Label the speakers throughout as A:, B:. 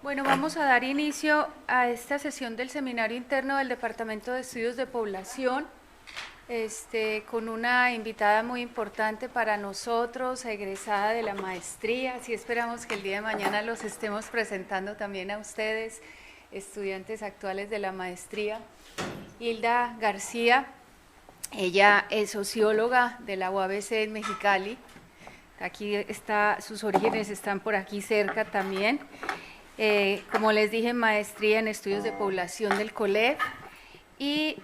A: Bueno, vamos a dar inicio a esta sesión del seminario interno del Departamento de Estudios de Población, con una invitada muy importante para nosotros, egresada de la maestría. Así esperamos que el día de mañana los estemos presentando también a ustedes, estudiantes actuales de la maestría. Hilda García, ella es socióloga de la UABC en Mexicali. Aquí está, sus orígenes están por aquí cerca también. Como les dije, maestría en estudios de población del COLEF y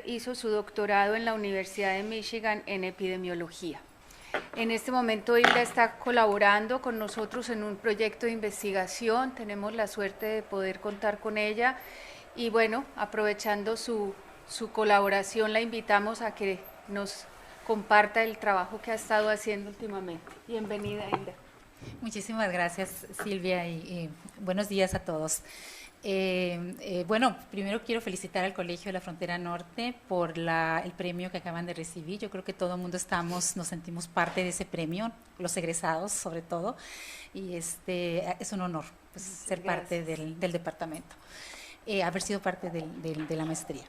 A: hizo su doctorado en la Universidad de Michigan en epidemiología. En este momento Hilda está colaborando con nosotros en un proyecto de investigación, tenemos la suerte de poder contar con ella y bueno, aprovechando su colaboración la invitamos a que nos comparta el trabajo que ha estado haciendo últimamente. Bienvenida, Hilda.
B: Muchísimas gracias, Silvia, y buenos días a todos. Bueno, primero quiero felicitar al Colegio de la Frontera Norte por el premio que acaban de recibir. Yo creo que todo el mundo nos sentimos parte de ese premio, los egresados sobre todo, y es un honor pues, ser parte del departamento, haber sido parte de la maestría.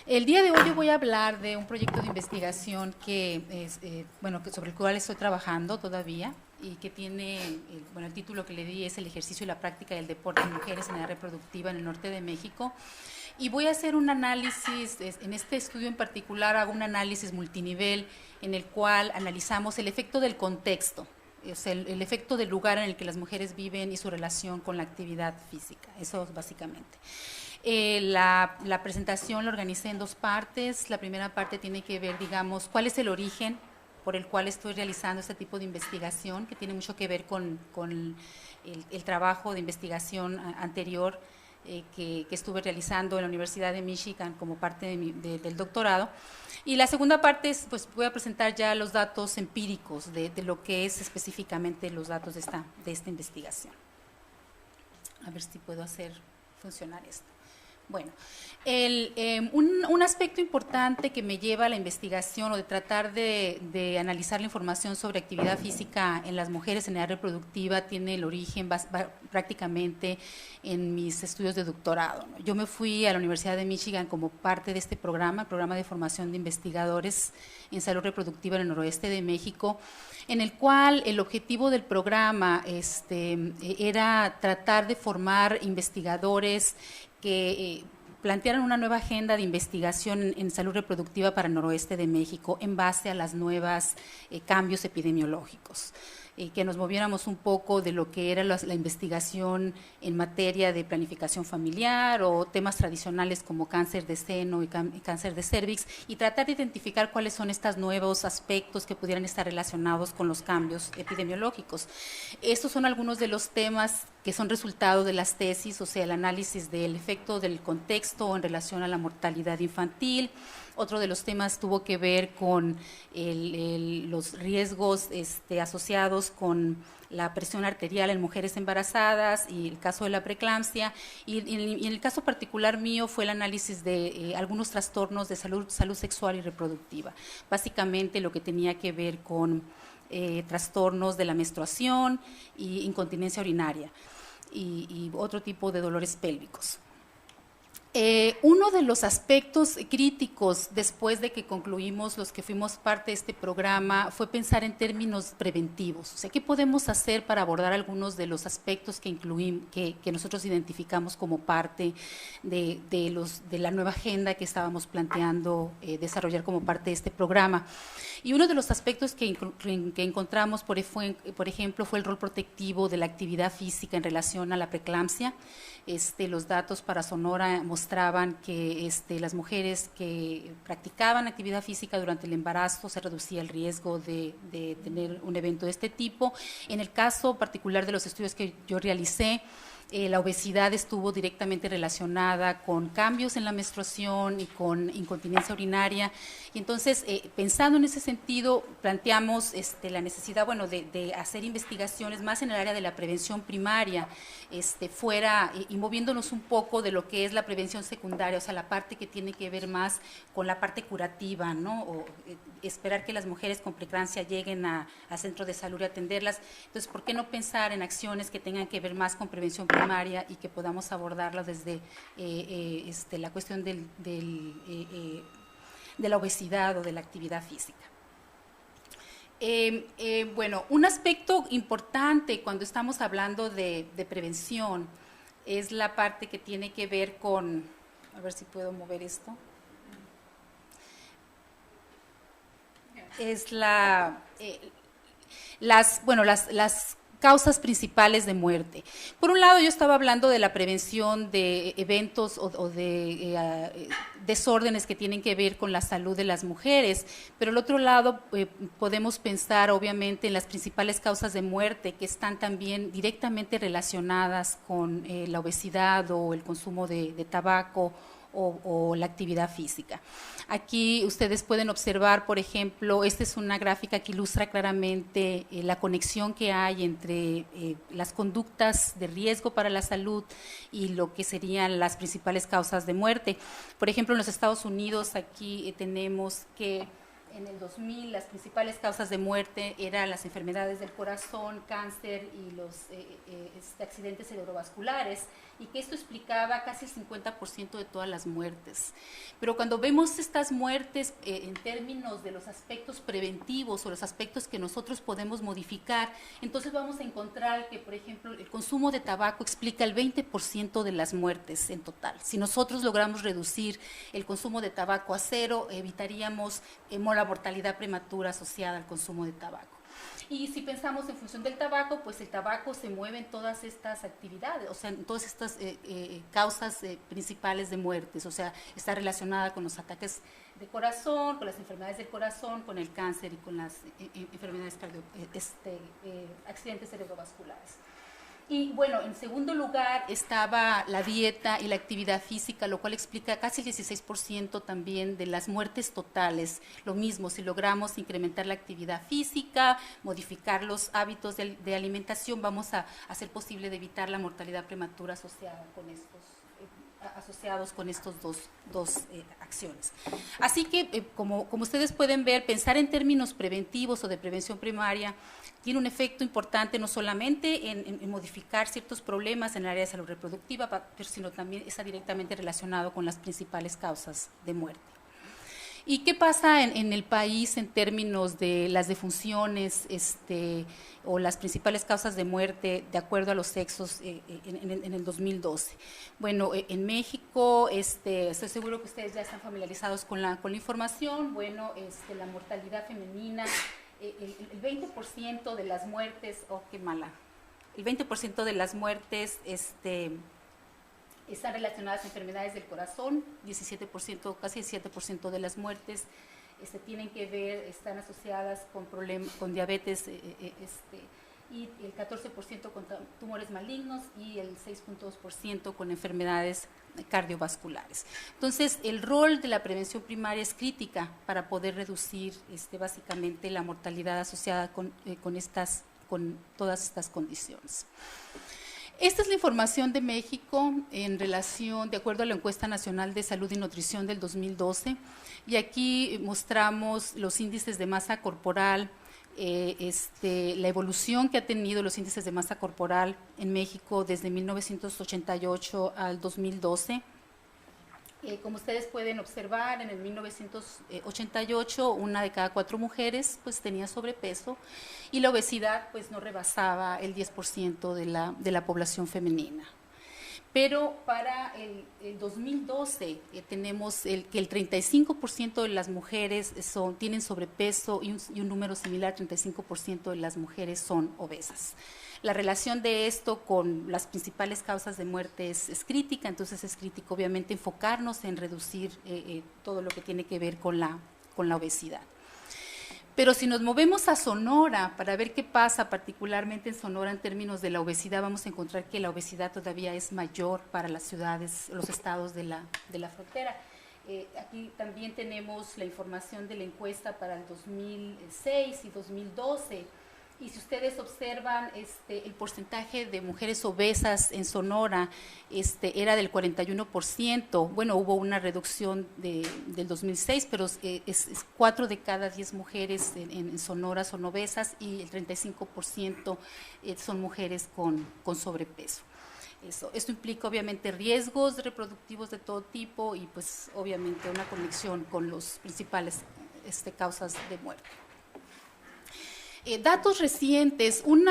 B: El día de hoy yo voy a hablar de un proyecto de investigación sobre el cual estoy trabajando todavía y que tiene, el título que le di es El ejercicio y la práctica del deporte en mujeres en edad reproductiva en el norte de México. Y voy a hacer un análisis, en este estudio en particular hago un análisis multinivel en el cual analizamos el efecto del contexto, o sea, el efecto del lugar en el que las mujeres viven y su relación con la actividad física, eso básicamente. La presentación la organicé en dos partes. La primera parte tiene que ver, digamos, cuál es el origen por el cual estoy realizando este tipo de investigación, que tiene mucho que ver con el trabajo de investigación anterior que estuve realizando en la Universidad de Michigan como parte del doctorado. Y la segunda parte es, pues voy a presentar ya los datos empíricos de lo que es específicamente los datos de esta investigación. A ver si puedo hacer funcionar esto. Bueno, un aspecto importante que me lleva a la investigación o de tratar de analizar la información sobre actividad física en las mujeres en edad reproductiva tiene el origen prácticamente en mis estudios de doctorado, ¿no? Yo me fui a la Universidad de Michigan como parte de este programa, el programa de formación de investigadores en salud reproductiva en el noroeste de México, en el cual el objetivo del programa era tratar de formar investigadores que plantearan una nueva agenda de investigación en salud reproductiva para el noroeste de México en base a los nuevos cambios epidemiológicos. Que nos moviéramos un poco de lo que era la investigación en materia de planificación familiar o temas tradicionales como cáncer de seno y cáncer de cérvix y tratar de identificar cuáles son estos nuevos aspectos que pudieran estar relacionados con los cambios epidemiológicos. Estos son algunos de los temas que son resultado de las tesis, o sea, el análisis del efecto del contexto en relación a la mortalidad infantil. Otro de los temas tuvo que ver con los riesgos asociados con la presión arterial en mujeres embarazadas y el caso de la preeclampsia. Y en el caso particular mío fue el análisis de algunos trastornos de salud sexual y reproductiva. Básicamente lo que tenía que ver con trastornos de la menstruación y incontinencia urinaria y otro tipo de dolores pélvicos. Uno de los aspectos críticos después de que concluimos los que fuimos parte de este programa fue pensar en términos preventivos, o sea, ¿qué podemos hacer para abordar algunos de los aspectos que nosotros identificamos como parte de la nueva agenda que estábamos planteando desarrollar como parte de este programa? Y uno de los aspectos que encontramos, por ejemplo, fue el rol protectivo de la actividad física en relación a la preeclampsia. Los datos para Sonora mostraban que las mujeres que practicaban actividad física durante el embarazo se reducía el riesgo de tener un evento de este tipo. En el caso particular de los estudios que yo realicé, la obesidad estuvo directamente relacionada con cambios en la menstruación y con incontinencia urinaria. Y entonces, pensando en ese sentido, planteamos la necesidad, de hacer investigaciones más en el área de la prevención primaria, y moviéndonos un poco de lo que es la prevención secundaria, o sea, la parte que tiene que ver más con la parte curativa, ¿no? O esperar que las mujeres con preeclampsia lleguen a centros de salud y atenderlas. Entonces, ¿por qué no pensar en acciones que tengan que ver más con prevención primaria y que podamos abordarla desde la cuestión de la obesidad o de la actividad física. Bueno, un aspecto importante cuando estamos hablando de prevención es la parte que tiene que ver con, a ver si puedo mover esto, es las causas principales de muerte. Por un lado, yo estaba hablando de la prevención de eventos o de desórdenes que tienen que ver con la salud de las mujeres, pero al otro lado podemos pensar obviamente en las principales causas de muerte que están también directamente relacionadas con la obesidad o el consumo de tabaco o la actividad física. Aquí ustedes pueden observar, por ejemplo, esta es una gráfica que ilustra claramente la conexión que hay entre las conductas de riesgo para la salud y lo que serían las principales causas de muerte. Por ejemplo, en los Estados Unidos aquí tenemos que en el 2000 las principales causas de muerte eran las enfermedades del corazón, cáncer y los accidentes cerebrovasculares, y que esto explicaba casi el 50% de todas las muertes. Pero cuando vemos estas muertes en términos de los aspectos preventivos o los aspectos que nosotros podemos modificar, entonces vamos a encontrar que, por ejemplo, el consumo de tabaco explica el 20% de las muertes en total. Si nosotros logramos reducir el consumo de tabaco a cero, evitaríamos la mortalidad prematura asociada al consumo de tabaco. Y si pensamos en función del tabaco, pues el tabaco se mueve en todas estas actividades, o sea, en todas estas causas principales de muertes, o sea, está relacionada con los ataques de corazón, con las enfermedades del corazón, con el cáncer y con las enfermedades accidentes cerebrovasculares. Y bueno, en segundo lugar estaba la dieta y la actividad física, lo cual explica casi el 16% también de las muertes totales. Lo mismo, si logramos incrementar la actividad física, modificar los hábitos de alimentación, vamos a hacer posible de evitar la mortalidad prematura asociados con estos dos acciones. Así que, como ustedes pueden ver, pensar en términos preventivos o de prevención primaria tiene un efecto importante no solamente en modificar ciertos problemas en el área de salud reproductiva, pero sino también está directamente relacionado con las principales causas de muerte. ¿Y qué pasa en el país en términos de las defunciones o las principales causas de muerte de acuerdo a los sexos en el 2012? Bueno, en México, estoy seguro que ustedes ya están familiarizados con la información. Bueno, la mortalidad femenina, el 20% de las muertes, qué mala, el 20% de las muertes están relacionadas a enfermedades del corazón, 17%, casi el 7% de las muertes tienen que ver, están asociadas con diabetes y el 14% con tumores malignos y el 6.2% con enfermedades cardiovasculares. Entonces, el rol de la prevención primaria es crítica para poder reducir básicamente la mortalidad asociada con todas estas condiciones. Esta es la información de México en relación, de acuerdo a la Encuesta Nacional de Salud y Nutrición del 2012, y aquí mostramos los índices de masa corporal, la evolución que ha tenido los índices de masa corporal en México desde 1988 al 2012. Como ustedes pueden observar, en el 1988 una de cada 4 mujeres pues tenía sobrepeso y la obesidad pues no rebasaba el 10% de la población femenina. Pero para el 2012 tenemos que el 35% de las mujeres tienen sobrepeso y un número similar, 35% de las mujeres son obesas. La relación de esto con las principales causas de muerte es crítica, entonces es crítico obviamente enfocarnos en reducir todo lo que tiene que ver con la obesidad. Pero si nos movemos a Sonora para ver qué pasa particularmente en Sonora en términos de la obesidad, vamos a encontrar que la obesidad todavía es mayor para las ciudades, los estados de la frontera. Aquí también tenemos la información de la encuesta para el 2006 y 2012. Y si ustedes observan, el porcentaje de mujeres obesas en Sonora era del 41%. Bueno, hubo una reducción del 2006, pero es 4 de cada 10 mujeres en Sonora son obesas y el 35% son mujeres con sobrepeso. Esto implica obviamente riesgos reproductivos de todo tipo y pues obviamente una conexión con los principales causas de muerte. Datos recientes, un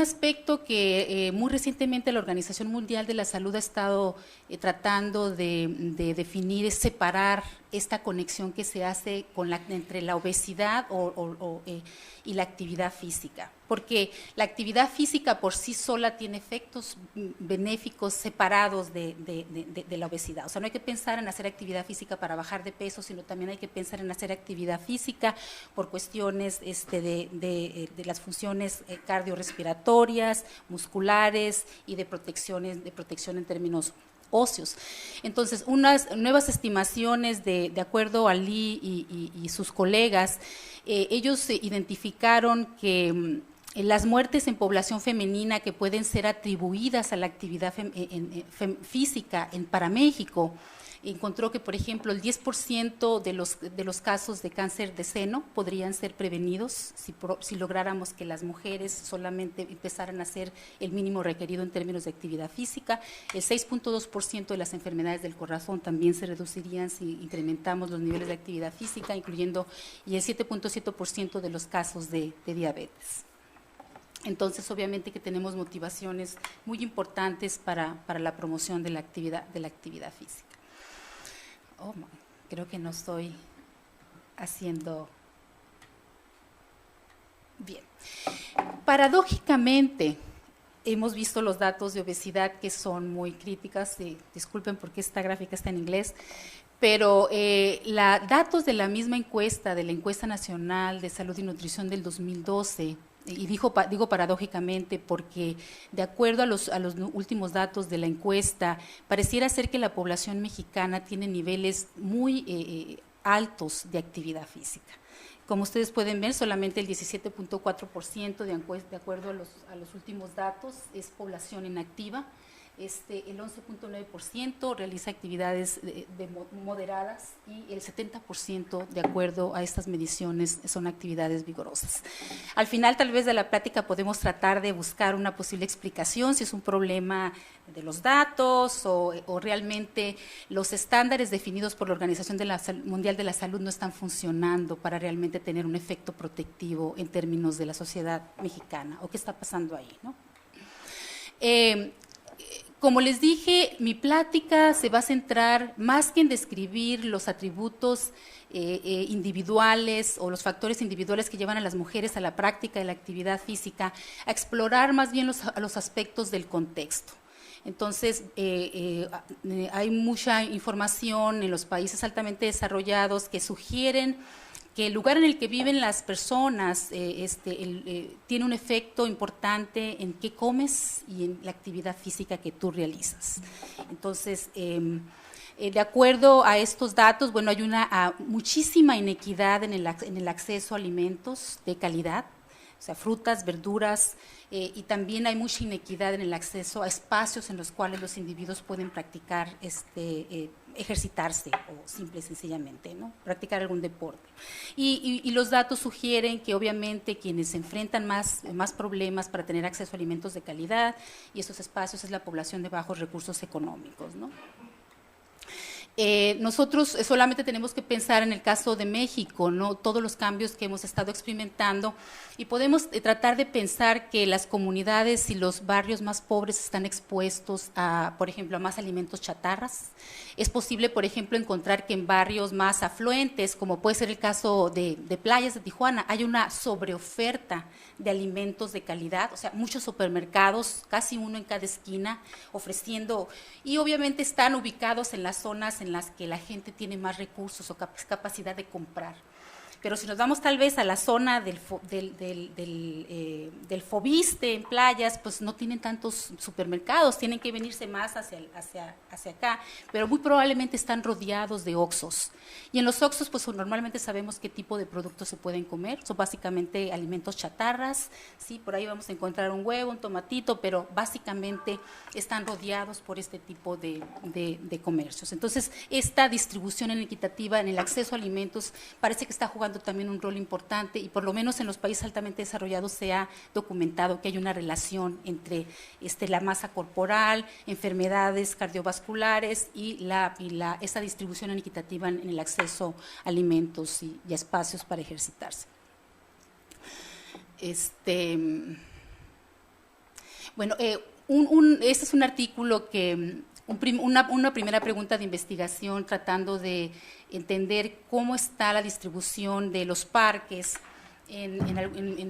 B: aspecto que muy recientemente la Organización Mundial de la Salud ha estado tratando de definir es separar esta conexión que se hace entre la obesidad y la actividad física, porque la actividad física por sí sola tiene efectos benéficos separados de la obesidad. O sea, no hay que pensar en hacer actividad física para bajar de peso, sino también hay que pensar en hacer actividad física por cuestiones de las funciones cardiorrespiratorias, musculares y de protección en términos óseos. Entonces, unas nuevas estimaciones de acuerdo a Lee y sus colegas, ellos identificaron que las muertes en población femenina que pueden ser atribuidas a la actividad física para México, encontró que, por ejemplo, el 10% de los casos de cáncer de seno podrían ser prevenidos si lográramos que las mujeres solamente empezaran a hacer el mínimo requerido en términos de actividad física. El 6.2% de las enfermedades del corazón también se reducirían si incrementamos los niveles de actividad física, incluyendo y el 7.7% de los casos de diabetes. Entonces, obviamente que tenemos motivaciones muy importantes para la promoción de la actividad física. Creo que no estoy haciendo bien. Paradójicamente, hemos visto los datos de obesidad que son muy críticas, disculpen porque esta gráfica está en inglés, pero datos de la misma encuesta, de la Encuesta Nacional de Salud y Nutrición del 2012, y digo paradójicamente porque de acuerdo a los últimos datos de la encuesta, pareciera ser que la población mexicana tiene niveles muy altos de actividad física. Como ustedes pueden ver, solamente el 17.4% de acuerdo a los últimos datos es población inactiva. El 11.9% realiza actividades moderadas y el 70% de acuerdo a estas mediciones son actividades vigorosas. Al final tal vez de la plática podemos tratar de buscar una posible explicación, si es un problema de los datos o realmente los estándares definidos por la Organización Mundial de la Salud no están funcionando para realmente tener un efecto protectivo en términos de la sociedad mexicana, o qué está pasando ahí, ¿no? Como les dije, mi plática se va a centrar más que en describir los atributos individuales o los factores individuales que llevan a las mujeres a la práctica de la actividad física, a explorar más bien los aspectos del contexto. Entonces, hay mucha información en los países altamente desarrollados que sugieren que el lugar en el que viven las personas tiene un efecto importante en qué comes y en la actividad física que tú realizas. Entonces, de acuerdo a estos datos, bueno, hay una muchísima inequidad en el acceso a alimentos de calidad, o sea, frutas, verduras, y también hay mucha inequidad en el acceso a espacios en los cuales los individuos pueden practicar ejercitarse o simple y sencillamente, ¿no? Practicar algún deporte. Y los datos sugieren que obviamente quienes enfrentan más problemas para tener acceso a alimentos de calidad y esos espacios es la población de bajos recursos económicos, ¿no? Nosotros solamente tenemos que pensar en el caso de México, ¿no? Todos los cambios que hemos estado experimentando y podemos tratar de pensar que las comunidades y los barrios más pobres están expuestos a, por ejemplo, a más alimentos chatarras. Es posible, por ejemplo, encontrar que en barrios más afluentes, como puede ser el caso de Playas de Tijuana, hay una sobreoferta de alimentos de calidad, o sea, muchos supermercados, casi uno en cada esquina, ofreciendo, y obviamente están ubicados en las zonas en las que la gente tiene más recursos o capacidad de comprar. Pero si nos vamos tal vez a la zona del Fobiste en Playas, pues no tienen tantos supermercados, tienen que venirse más hacia acá, pero muy probablemente están rodeados de Oxxos. Y en los Oxxos, pues normalmente sabemos qué tipo de productos se pueden comer, son básicamente alimentos chatarras, sí, por ahí vamos a encontrar un huevo, un tomatito, pero básicamente están rodeados por este tipo de comercios. Entonces, esta distribución inequitativa en el acceso a alimentos parece que está jugando jugando también un rol importante y por lo menos en los países altamente desarrollados se ha documentado que hay una relación entre la masa corporal, enfermedades cardiovasculares y esa distribución inequitativa en el acceso a alimentos y a espacios para ejercitarse. Bueno, este es un artículo que una primera pregunta de investigación tratando de entender cómo está la distribución de los parques,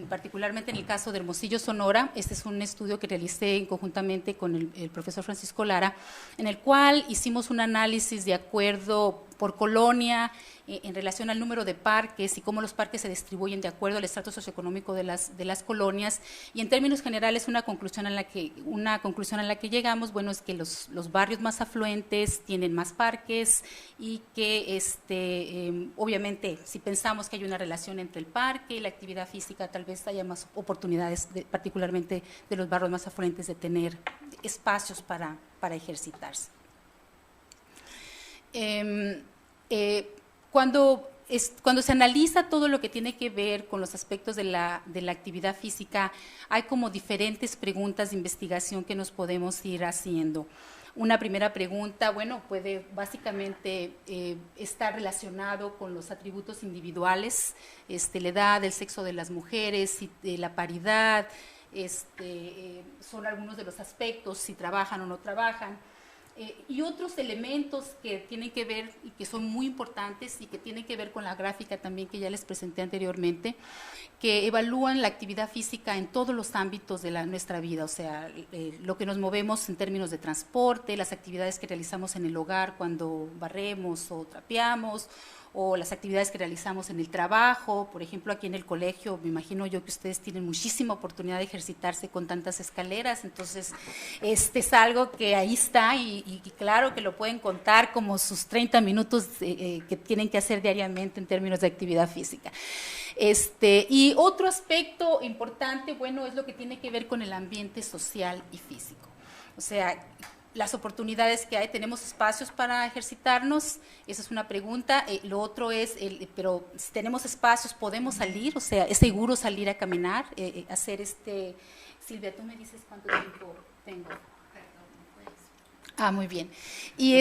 B: particularmente en el caso de Hermosillo, Sonora. Este es un estudio que realicé conjuntamente con el profesor Francisco Lara, en el cual hicimos un análisis de acuerdo por colonia en relación al número de parques y cómo los parques se distribuyen de acuerdo al estrato socioeconómico de las colonias, y en términos generales una conclusión a la que llegamos, bueno, es que los barrios más afluentes tienen más parques y que obviamente si pensamos que hay una relación entre el parque y la actividad física, tal vez haya más oportunidades, particularmente de los barrios más afluentes, de tener espacios para ejercitarse. Cuando se analiza todo lo que tiene que ver con los aspectos de la actividad física, hay como diferentes preguntas de investigación que nos podemos ir haciendo. Una primera pregunta, bueno, puede básicamente estar relacionado con los atributos individuales, la edad, el sexo de las mujeres, la paridad, son algunos de los aspectos, si trabajan o no trabajan. Y otros elementos que tienen que ver y que son muy importantes y que tienen que ver con la gráfica también que ya les presenté anteriormente, que evalúan la actividad física en todos los ámbitos de nuestra vida, o sea, lo que nos movemos en términos de transporte, las actividades que realizamos en el hogar cuando barremos o trapeamos, o las actividades que realizamos en el trabajo. Por ejemplo, aquí en el colegio, me imagino yo que ustedes tienen muchísima oportunidad de ejercitarse con tantas escaleras, entonces es algo que ahí está y claro que lo pueden contar como sus 30 minutos que tienen que hacer diariamente en términos de actividad física. Y otro aspecto importante, bueno, es lo que tiene que ver con el ambiente social y físico. O sea, las oportunidades que hay, tenemos espacios para ejercitarnos, esa es una pregunta. Lo otro es, pero si tenemos espacios, ¿podemos salir? O sea, ¿es seguro salir a caminar? Hacer Silvia, tú me dices cuánto tiempo tengo. Ah, muy bien. Y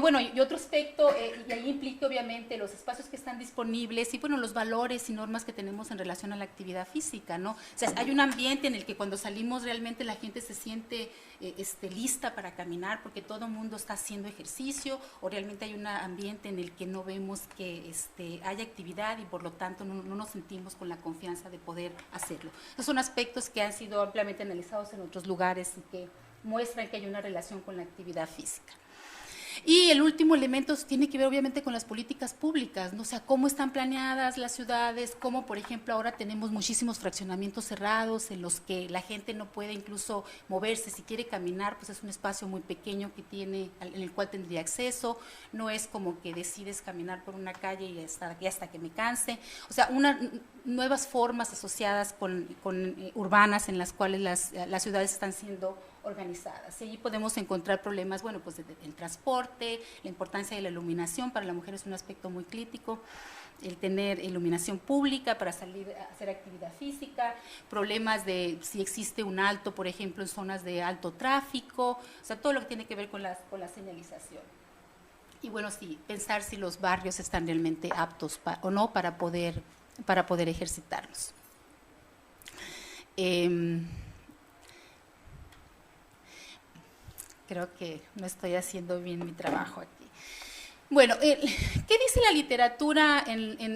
B: bueno, y otro aspecto, y ahí implica obviamente los espacios que están disponibles y bueno, los valores y normas que tenemos en relación a la actividad física, ¿no? O sea, hay un ambiente en el que cuando salimos realmente la gente se siente lista para caminar porque todo el mundo está haciendo ejercicio, o realmente hay un ambiente en el que no vemos que haya actividad y por lo tanto no nos sentimos con la confianza de poder hacerlo. Esos son aspectos que han sido ampliamente analizados en otros lugares y que muestran que hay una relación con la actividad física. Y el último elemento tiene que ver obviamente con las políticas públicas, ¿no? O sea, cómo están planeadas las ciudades, cómo por ejemplo ahora tenemos muchísimos fraccionamientos cerrados en los que la gente no puede incluso moverse, si quiere caminar pues es un espacio muy pequeño en el cual tendría acceso, no es como que decides caminar por una calle y hasta que me canse, o sea, nuevas formas asociadas con urbanas en las cuales las ciudades están siendo organizadas. Y allí podemos encontrar problemas, bueno, pues el transporte, la importancia de la iluminación, para la mujer es un aspecto muy crítico, el tener iluminación pública para salir a hacer actividad física, problemas de si existe un alto, por ejemplo, en zonas de alto tráfico, o sea, todo lo que tiene que ver con la señalización. Y bueno, sí, pensar si los barrios están realmente aptos o no para poder ejercitarlos. Creo que no estoy haciendo bien mi trabajo aquí. Bueno, ¿qué dice la literatura?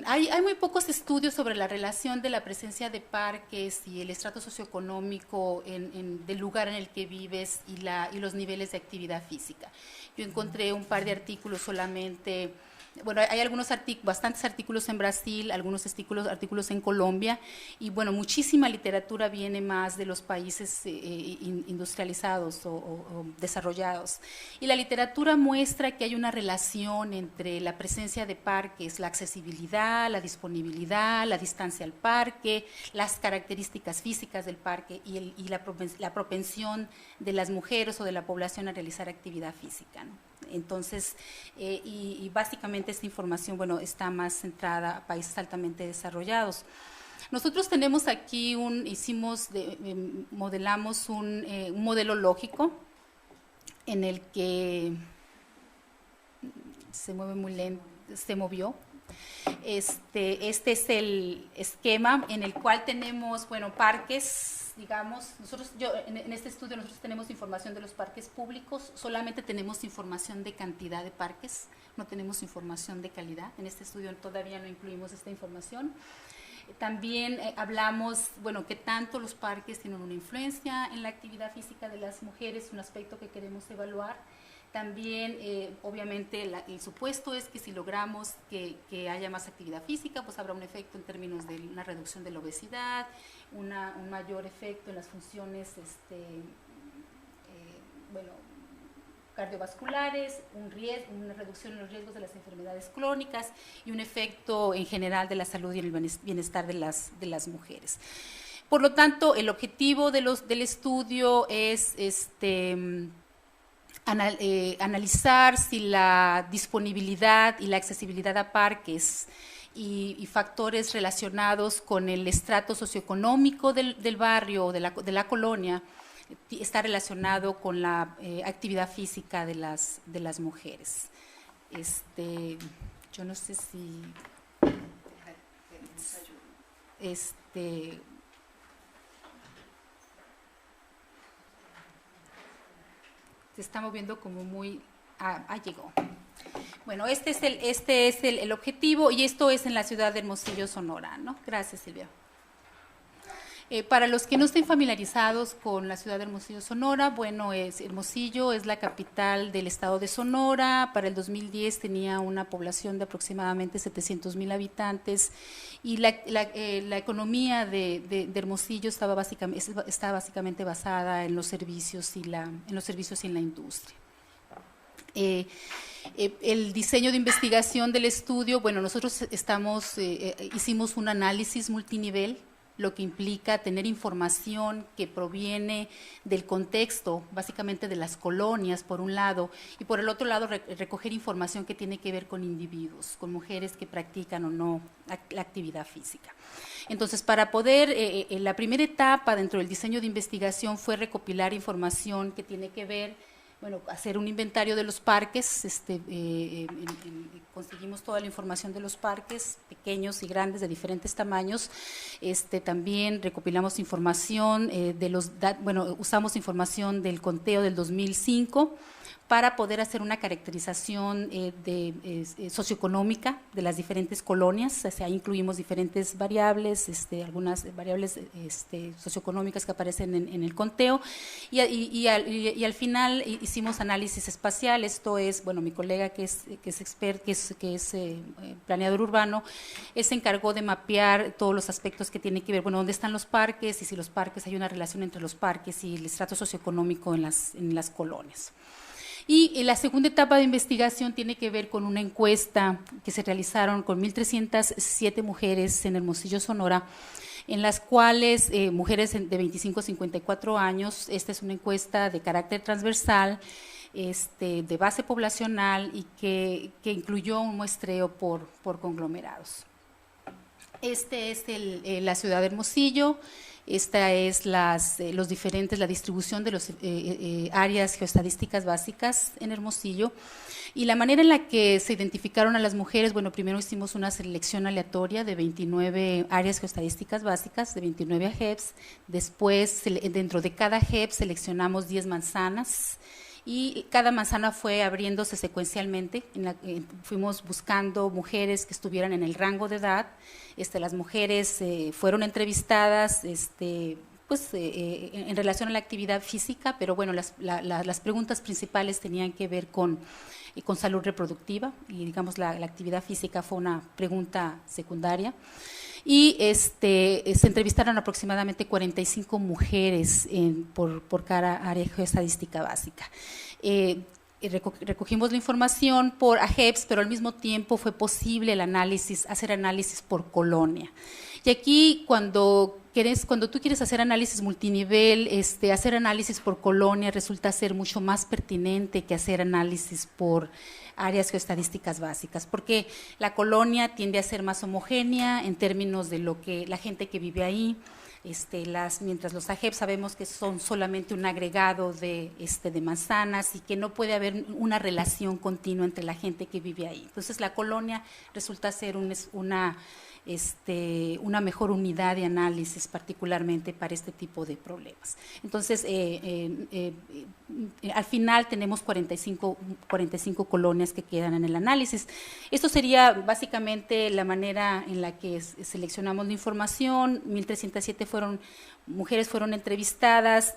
B: Hay muy pocos estudios sobre la relación de la presencia de parques y el estrato socioeconómico del lugar en el que vives y los niveles de actividad física. Yo encontré un par de artículos solamente. Bueno, hay bastantes artículos en Brasil, algunos artículos en Colombia, y bueno, muchísima literatura viene más de los países industrializados o desarrollados. Y la literatura muestra que hay una relación entre la presencia de parques, la accesibilidad, la disponibilidad, la distancia al parque, las características físicas del parque y la propensión de las mujeres o de la población a realizar actividad física, ¿no? Entonces, y básicamente esta información, bueno, está más centrada a países altamente desarrollados. Nosotros tenemos aquí modelamos un modelo lógico en el que se mueve muy lento, se movió. Este es el esquema en el cual tenemos, bueno, parques, digamos, en este estudio nosotros tenemos información de los parques públicos, solamente tenemos información de cantidad de parques, no tenemos información de calidad. En este estudio todavía no incluimos esta información. También hablamos, bueno, qué tanto los parques tienen una influencia en la actividad física de las mujeres, un aspecto que queremos evaluar. También, obviamente, el supuesto es que si logramos que haya más actividad física, pues habrá un efecto en términos de una reducción de la obesidad, un mayor efecto en las funciones, cardiovasculares, una reducción en los riesgos de las enfermedades crónicas y un efecto en general de la salud y en el bienestar de las mujeres. Por lo tanto, el objetivo del estudio es analizar si la disponibilidad y la accesibilidad a parques y factores relacionados con el estrato socioeconómico del barrio o de la colonia está relacionado con la actividad física de las mujeres. Yo no sé si se está moviendo como muy llegó. Bueno, este es el objetivo, y esto es en la ciudad de Hermosillo, Sonora, ¿no? Gracias, Silvia. Para los que no estén familiarizados con la ciudad de Hermosillo, Sonora, bueno, Hermosillo es la capital del estado de Sonora. Para el 2010 tenía una población de aproximadamente 700,000 habitantes, y la economía de Hermosillo está básicamente basada en los servicios y en la industria. El diseño de investigación del estudio, bueno, nosotros hicimos un análisis multinivel, lo que implica tener información que proviene del contexto, básicamente de las colonias, por un lado, y por el otro lado recoger información que tiene que ver con individuos, con mujeres que practican o no la actividad física. Entonces, para poder, la primera etapa dentro del diseño de investigación fue recopilar información que tiene que ver, bueno, hacer un inventario de los parques. Conseguimos toda la información de los parques, pequeños y grandes, de diferentes tamaños. También recopilamos información usamos información del conteo del 2005 para poder hacer una caracterización socioeconómica de las diferentes colonias. O sea, incluimos diferentes variables, algunas variables socioeconómicas que aparecen en el conteo, y al final hicimos análisis espacial. Esto es, bueno, mi colega que es planeador urbano, él se encargó de mapear todos los aspectos que tienen que ver, bueno, dónde están los parques, y si los parques, hay una relación entre los parques y el estrato socioeconómico en las colonias. Y la segunda etapa de investigación tiene que ver con una encuesta que se realizaron con 1,307 mujeres en Hermosillo, Sonora, en las cuales mujeres de 25 a 54 años. Esta es una encuesta de carácter transversal, de base poblacional, y que incluyó un muestreo por conglomerados. Es la ciudad de Hermosillo. Esta es la distribución de las áreas geoestadísticas básicas en Hermosillo, y la manera en la que se identificaron a las mujeres. Bueno, primero hicimos una selección aleatoria de 29 áreas geoestadísticas básicas, de 29 AGEPs. Después, dentro de cada AGEP seleccionamos 10 manzanas, y cada manzana fue abriéndose secuencialmente. Fuimos buscando mujeres que estuvieran en el rango de edad. Las mujeres fueron entrevistadas en relación a la actividad física, pero bueno, las preguntas principales tenían que ver con salud reproductiva, y digamos la actividad física fue una pregunta secundaria. Y se entrevistaron aproximadamente 45 mujeres por cada área geoestadística básica. Recogimos la información por AGEPs, pero al mismo tiempo fue posible hacer análisis por colonia. Y aquí cuando tú quieres hacer análisis multinivel, hacer análisis por colonia resulta ser mucho más pertinente que hacer análisis por áreas geoestadísticas básicas, porque la colonia tiende a ser más homogénea en términos de lo que la gente que vive ahí. Mientras los AGEP sabemos que son solamente un agregado de manzanas y que no puede haber una relación continua entre la gente que vive ahí. Entonces la colonia resulta ser una mejor unidad de análisis, particularmente para este tipo de problemas. Entonces, al final tenemos 45 colonias que quedan en el análisis. Esto sería básicamente la manera en la que seleccionamos la información. 1.307 mujeres fueron entrevistadas,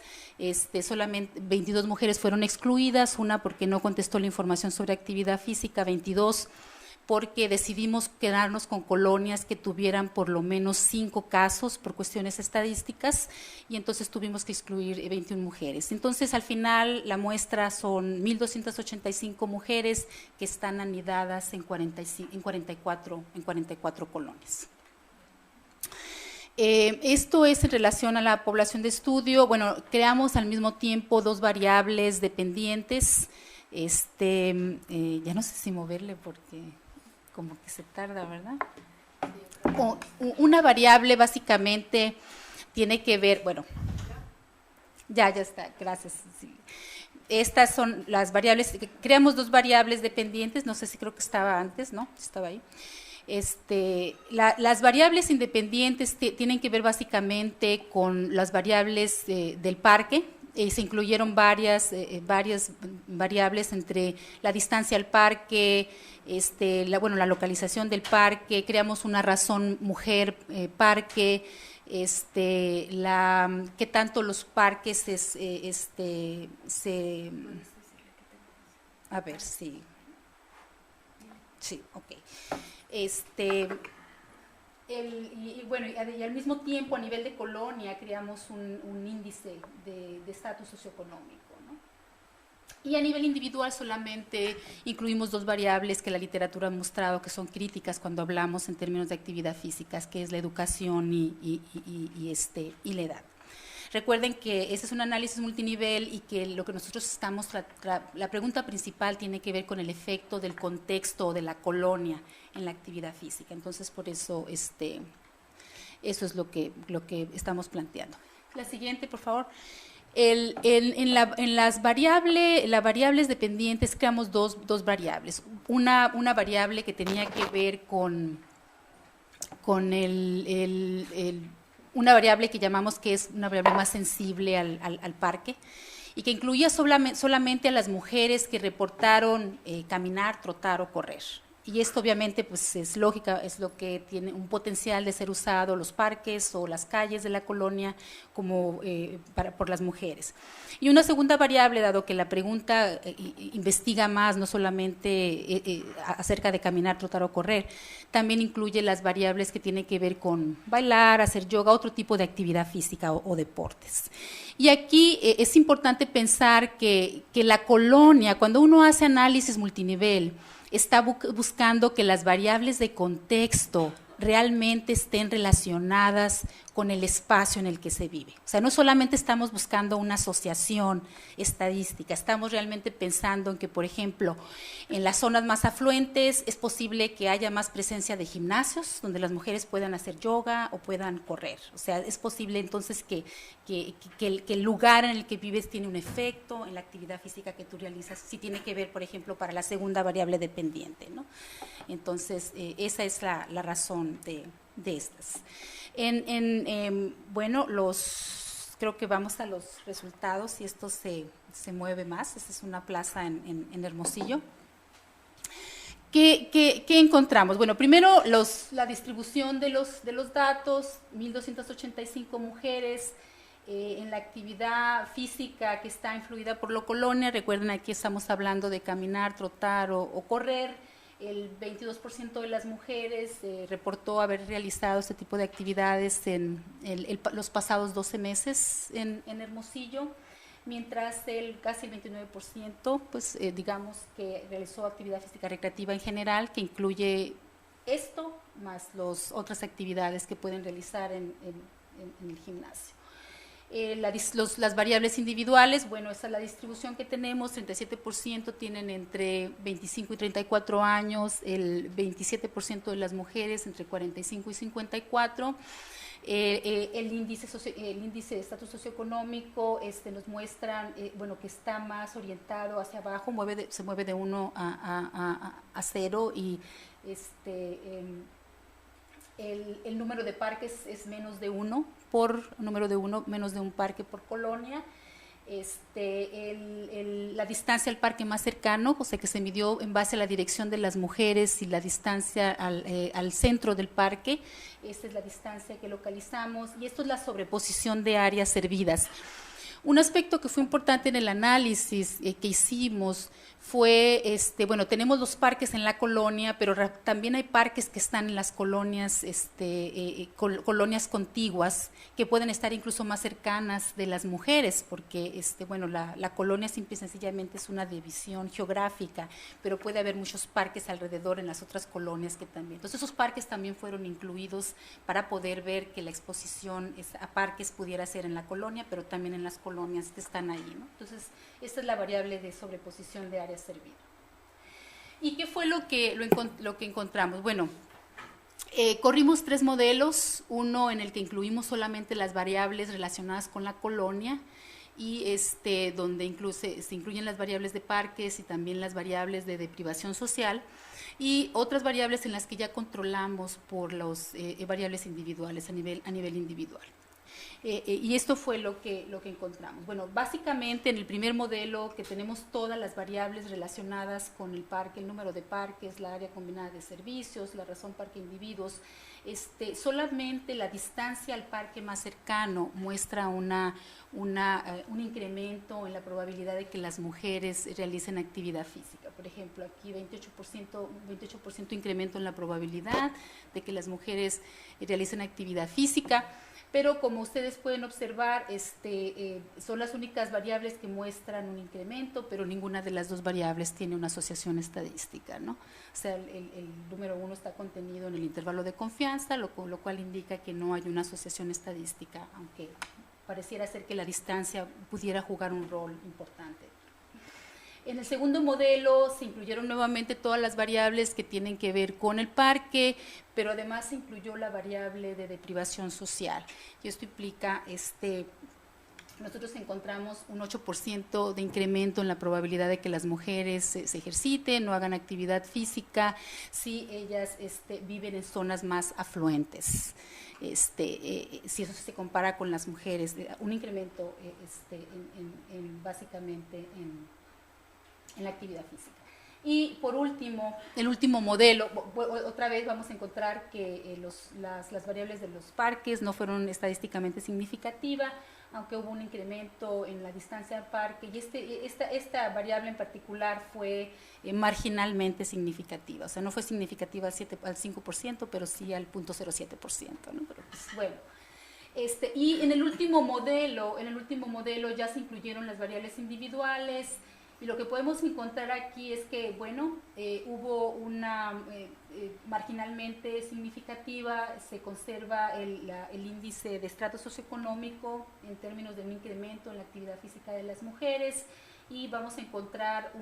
B: solamente 22 mujeres fueron excluidas, una porque no contestó la información sobre actividad física, 22 porque decidimos quedarnos con colonias que tuvieran por lo menos 5 casos por cuestiones estadísticas, y entonces tuvimos que excluir 21 mujeres. Entonces, al final, la muestra son 1.285 mujeres que están anidadas en 44 colonias. Esto es en relación a la población de estudio. Bueno, creamos al mismo tiempo 2 variables dependientes. Ya no sé si moverle porque como que se tarda, ¿verdad? Una variable básicamente tiene que ver, bueno, ya está, gracias. Sí. Estas son las variables, creamos 2 variables dependientes, no sé si creo que estaba antes, ¿no? Estaba ahí. Las variables independientes tienen que ver básicamente con las variables del parque. Se incluyeron varias variables entre la distancia al parque, la localización del parque, creamos una razón mujer-parque, qué tanto los parques a ver, sí, ok. Y al mismo tiempo, a nivel de colonia, creamos un índice de estatus socioeconómico, ¿no? Y a nivel individual solamente incluimos 2 variables que la literatura ha mostrado que son críticas cuando hablamos en términos de actividad física, que es la educación y la edad. Recuerden que ese es un análisis multinivel y que lo que nosotros estamos, la pregunta principal tiene que ver con el efecto del contexto o de la colonia en la actividad física. Entonces, por eso, eso es lo que estamos planteando. La siguiente, por favor. En las variables dependientes creamos dos variables. Una variable que tenía que ver con una variable que llamamos que es una variable más sensible al parque y que incluía solamente a las mujeres que reportaron caminar, trotar o correr. Y esto obviamente pues es lógica, es lo que tiene un potencial de ser usado los parques o las calles de la colonia como por las mujeres. Y una segunda variable, dado que la pregunta investiga más, no solamente acerca de caminar, trotar o correr, también incluye las variables que tienen que ver con bailar, hacer yoga, otro tipo de actividad física o deportes. Y aquí es importante pensar que la colonia, cuando uno hace análisis multinivel, está buscando que las variables de contexto realmente estén relacionadas con el espacio en el que se vive. O sea, no solamente estamos buscando una asociación estadística, estamos realmente pensando en que, por ejemplo, en las zonas más afluentes es posible que haya más presencia de gimnasios donde las mujeres puedan hacer yoga o puedan correr. O sea, es posible entonces que el lugar en el que vives tiene un efecto en la actividad física que tú realizas, si tiene que ver, por ejemplo, para la segunda variable dependiente, ¿no? Entonces, esa es la razón de estas. Bueno, creo que vamos a los resultados y esto se mueve más. Esta es una plaza en Hermosillo. ¿Qué encontramos? Bueno, primero la distribución de los datos, 1.285 mujeres en la actividad física que está influida por la colonia. Recuerden, aquí estamos hablando de caminar, trotar o correr. El 22% de las mujeres reportó haber realizado este tipo de actividades en los pasados 12 meses en Hermosillo, mientras casi el 29%, pues digamos que realizó actividad física recreativa en general, que incluye esto más las otras actividades que pueden realizar en el gimnasio. Las variables individuales, bueno, esa es la distribución que tenemos, 37% tienen entre 25 y 34 años, el 27% de las mujeres entre 45 y 54. El índice de estatus socioeconómico nos muestran bueno, que está más orientado hacia abajo, se mueve de 1 a 0 y el número de parques es menos de uno menos de un parque por colonia. La distancia al parque más cercano, o sea, que se midió en base a la dirección de las mujeres y la distancia al centro del parque, esta es la distancia que localizamos, y esto es la sobreposición de áreas servidas. Un aspecto que fue importante en el análisis que hicimos fue, bueno, tenemos los parques en la colonia, pero también hay parques que están en las colonias, colonias contiguas, que pueden estar incluso más cercanas de las mujeres, porque, bueno, la colonia simple y sencillamente es una división geográfica, pero puede haber muchos parques alrededor en las otras colonias que también. Entonces, esos parques también fueron incluidos para poder ver que la exposición a parques pudiera ser en la colonia, pero también en las colonias que están ahí, ¿no? Entonces, esta es la variable de sobreposición de áreas servidas. ¿Y qué fue lo que encontramos? Bueno, corrimos 3 modelos, uno en el que incluimos solamente las variables relacionadas con la colonia y donde incluso se incluyen las variables de parques y también las variables de deprivación social, y otras variables en las que ya controlamos por las variables individuales a nivel individual. Y esto fue lo que encontramos. Bueno, básicamente en el primer modelo, que tenemos todas las variables relacionadas con el parque, el número de parques, la área combinada de servicios, la razón parque individuos, solamente la distancia al parque más cercano muestra un incremento en la probabilidad de que las mujeres realicen actividad física. Por ejemplo, aquí 28% incremento en la probabilidad de que las mujeres realicen actividad física. Pero como ustedes pueden observar, son las únicas variables que muestran un incremento, pero ninguna de las dos variables tiene una asociación estadística, ¿no? O sea, el número 1 está contenido en el intervalo de confianza, lo cual indica que no hay una asociación estadística, aunque pareciera ser que la distancia pudiera jugar un rol importante. En el segundo modelo se incluyeron nuevamente todas las variables que tienen que ver con el parque, pero además se incluyó la variable de deprivación social. Y esto implica, nosotros encontramos un 8% de incremento en la probabilidad de que las mujeres se ejerciten o hagan actividad física si ellas viven en zonas más afluentes. Si eso se compara con las mujeres, un incremento básicamente en la actividad física. Y por último, el último modelo, otra vez vamos a encontrar que las variables de los parques no fueron estadísticamente significativas, aunque hubo un incremento en la distancia al parque, y esta variable en particular fue marginalmente significativa, o sea, no fue significativa al 5%, pero sí al 0.07%, ¿no? Pero pues, bueno. Y en el último modelo ya se incluyeron las variables individuales, y lo que podemos encontrar aquí es que, bueno, hubo una marginalmente significativa, se conserva el índice de estrato socioeconómico en términos de un incremento en la actividad física de las mujeres, y vamos a encontrar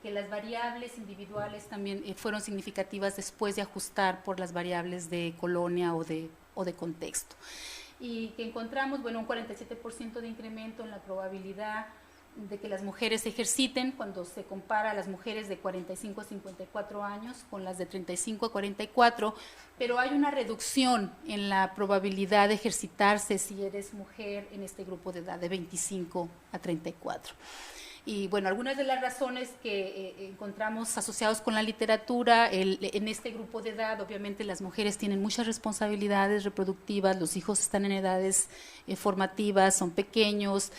B: que las variables individuales también fueron significativas después de ajustar por las variables de colonia o de contexto. Y que encontramos, bueno, un 47% de incremento en la probabilidad de que las mujeres se ejerciten cuando se compara a las mujeres de 45 a 54 años con las de 35 a 44, pero hay una reducción en la probabilidad de ejercitarse si eres mujer en este grupo de edad de 25 a 34. Y bueno, algunas de las razones que encontramos asociados con la literatura, en este grupo de edad, obviamente las mujeres tienen muchas responsabilidades reproductivas, los hijos están en edades formativas, son pequeños,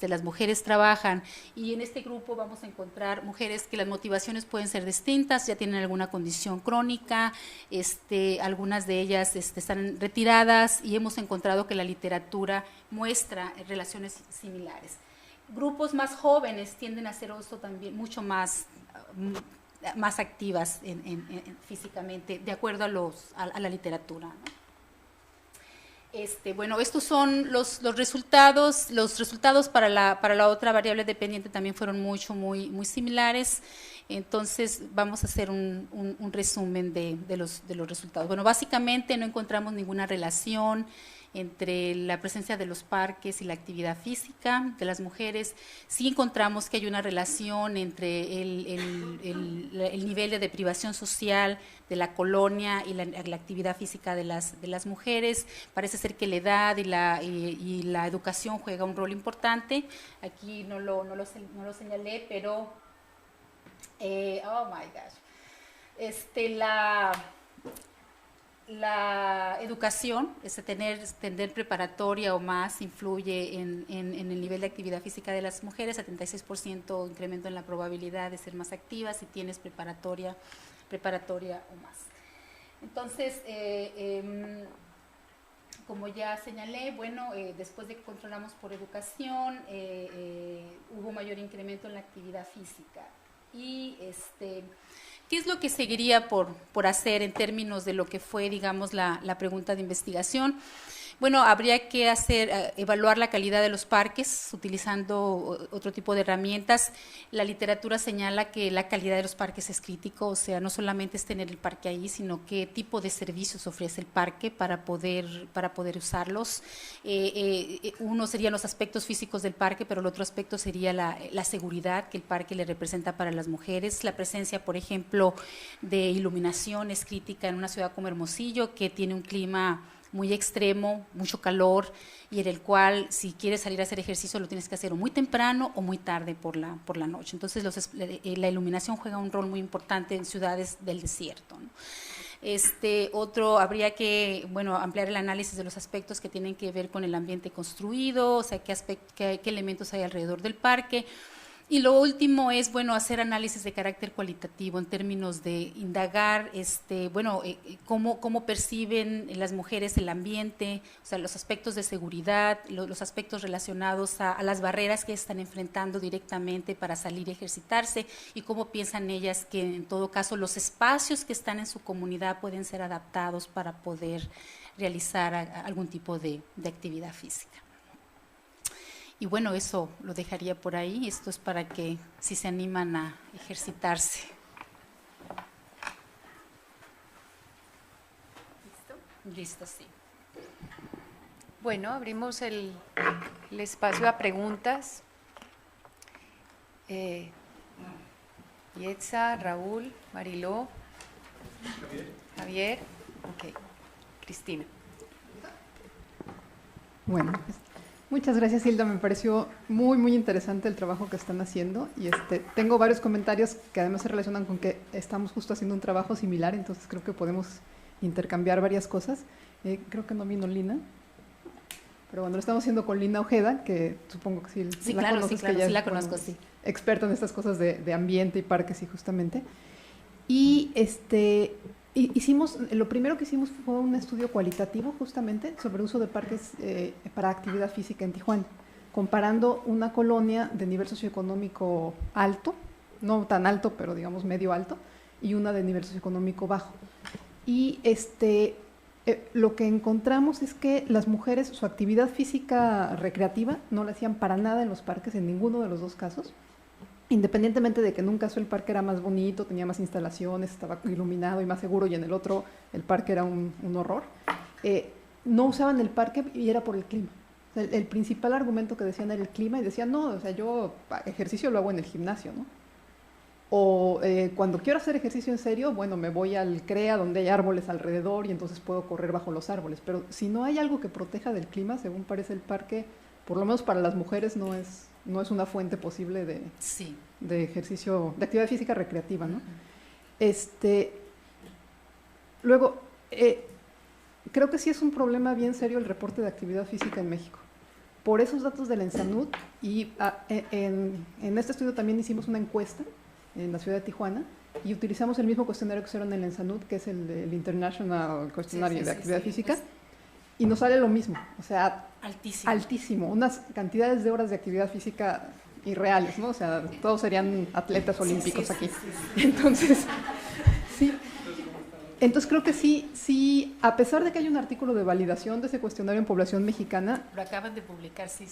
B: las mujeres trabajan, y en este grupo vamos a encontrar mujeres que las motivaciones pueden ser distintas, ya tienen alguna condición crónica, algunas de ellas están retiradas, y hemos encontrado que la literatura muestra relaciones similares. Grupos más jóvenes tienden a hacer uso también mucho más más activas físicamente, de acuerdo a la literatura, ¿no? Bueno, estos son los resultados. Los resultados para la otra variable dependiente también fueron muy similares. Entonces, vamos a hacer un resumen de los resultados. Bueno, básicamente no encontramos ninguna relación entre la presencia de los parques y la actividad física de las mujeres. Sí encontramos que hay una relación entre el nivel de deprivación social de la colonia y la actividad física de las mujeres. Parece ser que la edad y la educación juega un rol importante. Aquí no lo señalé, pero oh my gosh, la educación, tener preparatoria o más, influye en el nivel de actividad física de las mujeres. 76% incremento en la probabilidad de ser más activas si tienes preparatoria o más. Entonces, como ya señalé, bueno, después de que controlamos por educación, hubo mayor incremento en la actividad física. Y ¿qué es lo que seguiría por hacer en términos de lo que fue, digamos, la pregunta de investigación? Bueno, habría que evaluar la calidad de los parques utilizando otro tipo de herramientas. La literatura señala que la calidad de los parques es crítico, o sea, no solamente es tener el parque ahí, sino qué tipo de servicios ofrece el parque para poder usarlos. Uno serían los aspectos físicos del parque, pero el otro aspecto sería la seguridad que el parque le representa para las mujeres. La presencia, por ejemplo, de iluminación es crítica en una ciudad como Hermosillo, que tiene un clima muy extremo, mucho calor, y en el cual si quieres salir a hacer ejercicio lo tienes que hacer o muy temprano o muy tarde por la noche. Entonces la iluminación juega un rol muy importante en ciudades del desierto, ¿no? Otro, habría que, bueno, ampliar el análisis de los aspectos que tienen que ver con el ambiente construido, o sea, qué elementos hay alrededor del parque. Y lo último es, bueno, hacer análisis de carácter cualitativo en términos de indagar, cómo perciben las mujeres el ambiente, o sea, los aspectos de seguridad, los aspectos relacionados a las barreras que están enfrentando directamente para salir y ejercitarse, y cómo piensan ellas que, en todo caso, los espacios que están en su comunidad pueden ser adaptados para poder realizar algún tipo de actividad física. Y bueno, eso lo dejaría por ahí. Esto es para que si se animan a ejercitarse. ¿Listo? Listo, sí.
A: Bueno, abrimos el espacio a preguntas. Yetza, Raúl, Mariló, Javier. Ok, Cristina.
C: Bueno, muchas gracias, Hilda. Me pareció muy interesante el trabajo que están haciendo, y tengo varios comentarios que además se relacionan con que estamos justo haciendo un trabajo similar, entonces creo que podemos intercambiar varias cosas. Creo que no vino Lina, pero bueno, lo estamos haciendo con Lina Ojeda, que supongo que sí la conoces,
B: claro,
C: que ella
B: sí la conozco, sí.
C: Experta en estas cosas de ambiente y parques, y justamente. Y lo primero que hicimos fue un estudio cualitativo justamente sobre uso de parques para actividad física en Tijuana, comparando una colonia de nivel socioeconómico alto, no tan alto, pero digamos medio alto, y una de nivel socioeconómico bajo. Y lo que encontramos es que las mujeres, su actividad física recreativa no la hacían para nada en los parques, en ninguno de los dos casos. Independientemente de que en un caso el parque era más bonito, tenía más instalaciones, estaba iluminado y más seguro, y en el otro el parque era un horror, no usaban el parque, y era por el clima. O sea, el principal argumento que decían era el clima, y decían, no, o sea, yo ejercicio lo hago en el gimnasio, ¿no? O cuando quiero hacer ejercicio en serio, bueno, me voy al CREA donde hay árboles alrededor y entonces puedo correr bajo los árboles. Pero si no hay algo que proteja del clima, según parece el parque, por lo menos para las mujeres no es una fuente posible de ejercicio, de actividad física recreativa, ¿no? Luego, creo que sí es un problema bien serio el reporte de actividad física en México. Por esos datos del ENSANUD, y en este estudio también hicimos una encuesta en la ciudad de Tijuana, y utilizamos el mismo cuestionario que usaron en el ENSANUD, que es el International Questionnaire de Actividad Física, y nos sale lo mismo, o sea, altísimo, unas cantidades de horas de actividad física irreales, ¿no? O sea, todos serían atletas olímpicos
B: sí,
C: aquí.
B: sí, sí.
C: Entonces, sí. Entonces creo que sí, a pesar de que hay un artículo de validación de ese cuestionario en población mexicana,
B: Lo acaban de publicar, sí.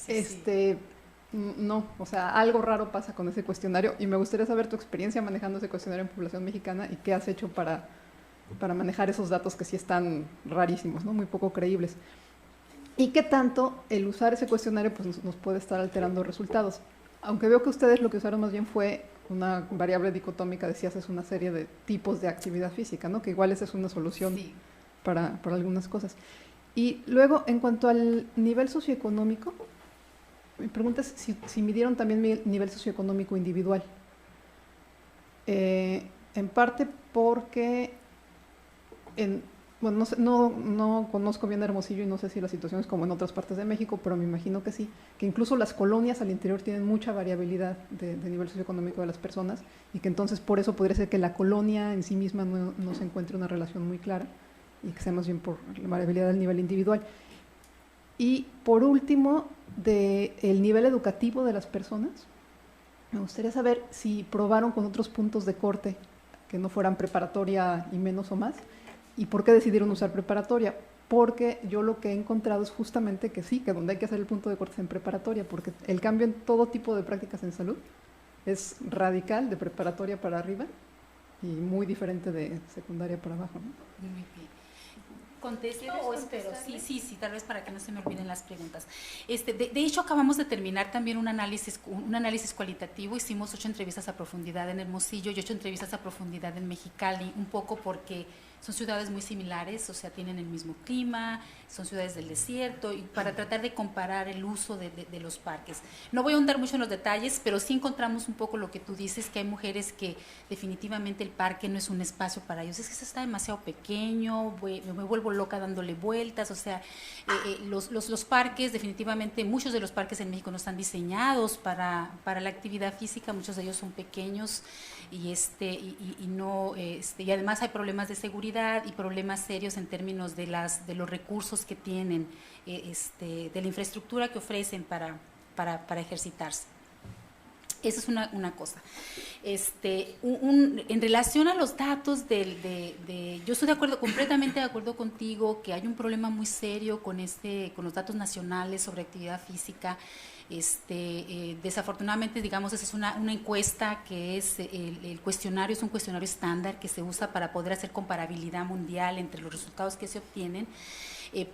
C: no, o sea, algo raro pasa con ese cuestionario y me gustaría saber tu experiencia manejando ese cuestionario en población mexicana y qué has hecho para manejar esos datos que sí están rarísimos, ¿no? Muy poco creíbles. Y qué tanto el usar ese cuestionario pues, nos puede estar alterando resultados. Aunque veo que ustedes lo que usaron más bien fue una variable dicotómica, decías, es una serie de tipos de actividad física, ¿no? Que igual esa es una solución
B: Sí.
C: para algunas cosas. Y luego, en cuanto al nivel socioeconómico, mi pregunta es si midieron también mi nivel socioeconómico individual. En parte porque, bueno, no conozco bien Hermosillo y no sé si la situación es como en otras partes de México, pero me imagino que sí, que incluso las colonias al interior tienen mucha variabilidad de nivel socioeconómico de las personas y que entonces por eso podría ser que la colonia en sí misma no se encuentre una relación muy clara y que sea más bien por la variabilidad del nivel individual. Y por último, del nivel educativo de las personas, me gustaría saber si probaron con otros puntos de corte que no fueran preparatoria y menos o más, y por qué decidieron usar preparatoria. Porque yo lo que he encontrado es justamente que sí, que donde hay que hacer el punto de corte es en preparatoria, porque el cambio en todo tipo de prácticas en salud es radical, de preparatoria para arriba, y muy diferente de secundaria para abajo, ¿no?
B: Muy bien. ¿Contesto o espero? Sí, tal vez para que no se me olviden las preguntas. De hecho, acabamos de terminar también un análisis cualitativo. Hicimos 8 entrevistas a profundidad en Hermosillo y 8 entrevistas a profundidad en Mexicali, un poco porque son ciudades muy similares, o sea, tienen el mismo clima, son ciudades del desierto, y para tratar de comparar el uso de los parques. No voy a ahondar mucho en los detalles, pero sí encontramos un poco lo que tú dices, que hay mujeres que definitivamente el parque no es un espacio para ellos, es que está demasiado pequeño, me vuelvo loca dándole vueltas, o sea, los parques, definitivamente, muchos de los parques en México no están diseñados para la actividad física, muchos de ellos son pequeños, y además hay problemas de seguridad y problemas serios en términos de los recursos que tienen, de la infraestructura que ofrecen para ejercitarse. Esa es una cosa. En relación a los datos yo estoy completamente de acuerdo contigo que hay un problema muy serio con los datos nacionales sobre actividad física. Desafortunadamente, digamos, esa es una encuesta que es el cuestionario, es un cuestionario estándar que se usa para poder hacer comparabilidad mundial entre los resultados que se obtienen,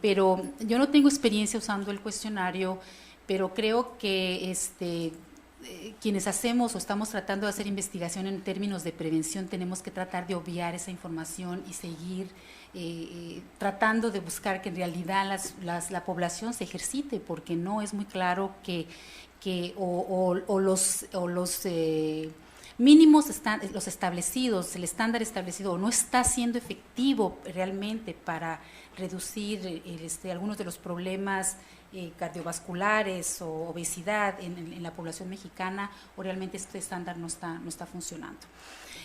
B: pero yo no tengo experiencia usando el cuestionario, pero creo que quienes hacemos o estamos tratando de hacer investigación en términos de prevención tenemos que tratar de obviar esa información y seguir tratando de buscar que en realidad la población se ejercite, porque no es muy claro que los mínimos los establecidos, el estándar establecido no está siendo efectivo realmente para reducir algunos de los problemas cardiovasculares o obesidad en la población mexicana, o realmente este estándar no está funcionando.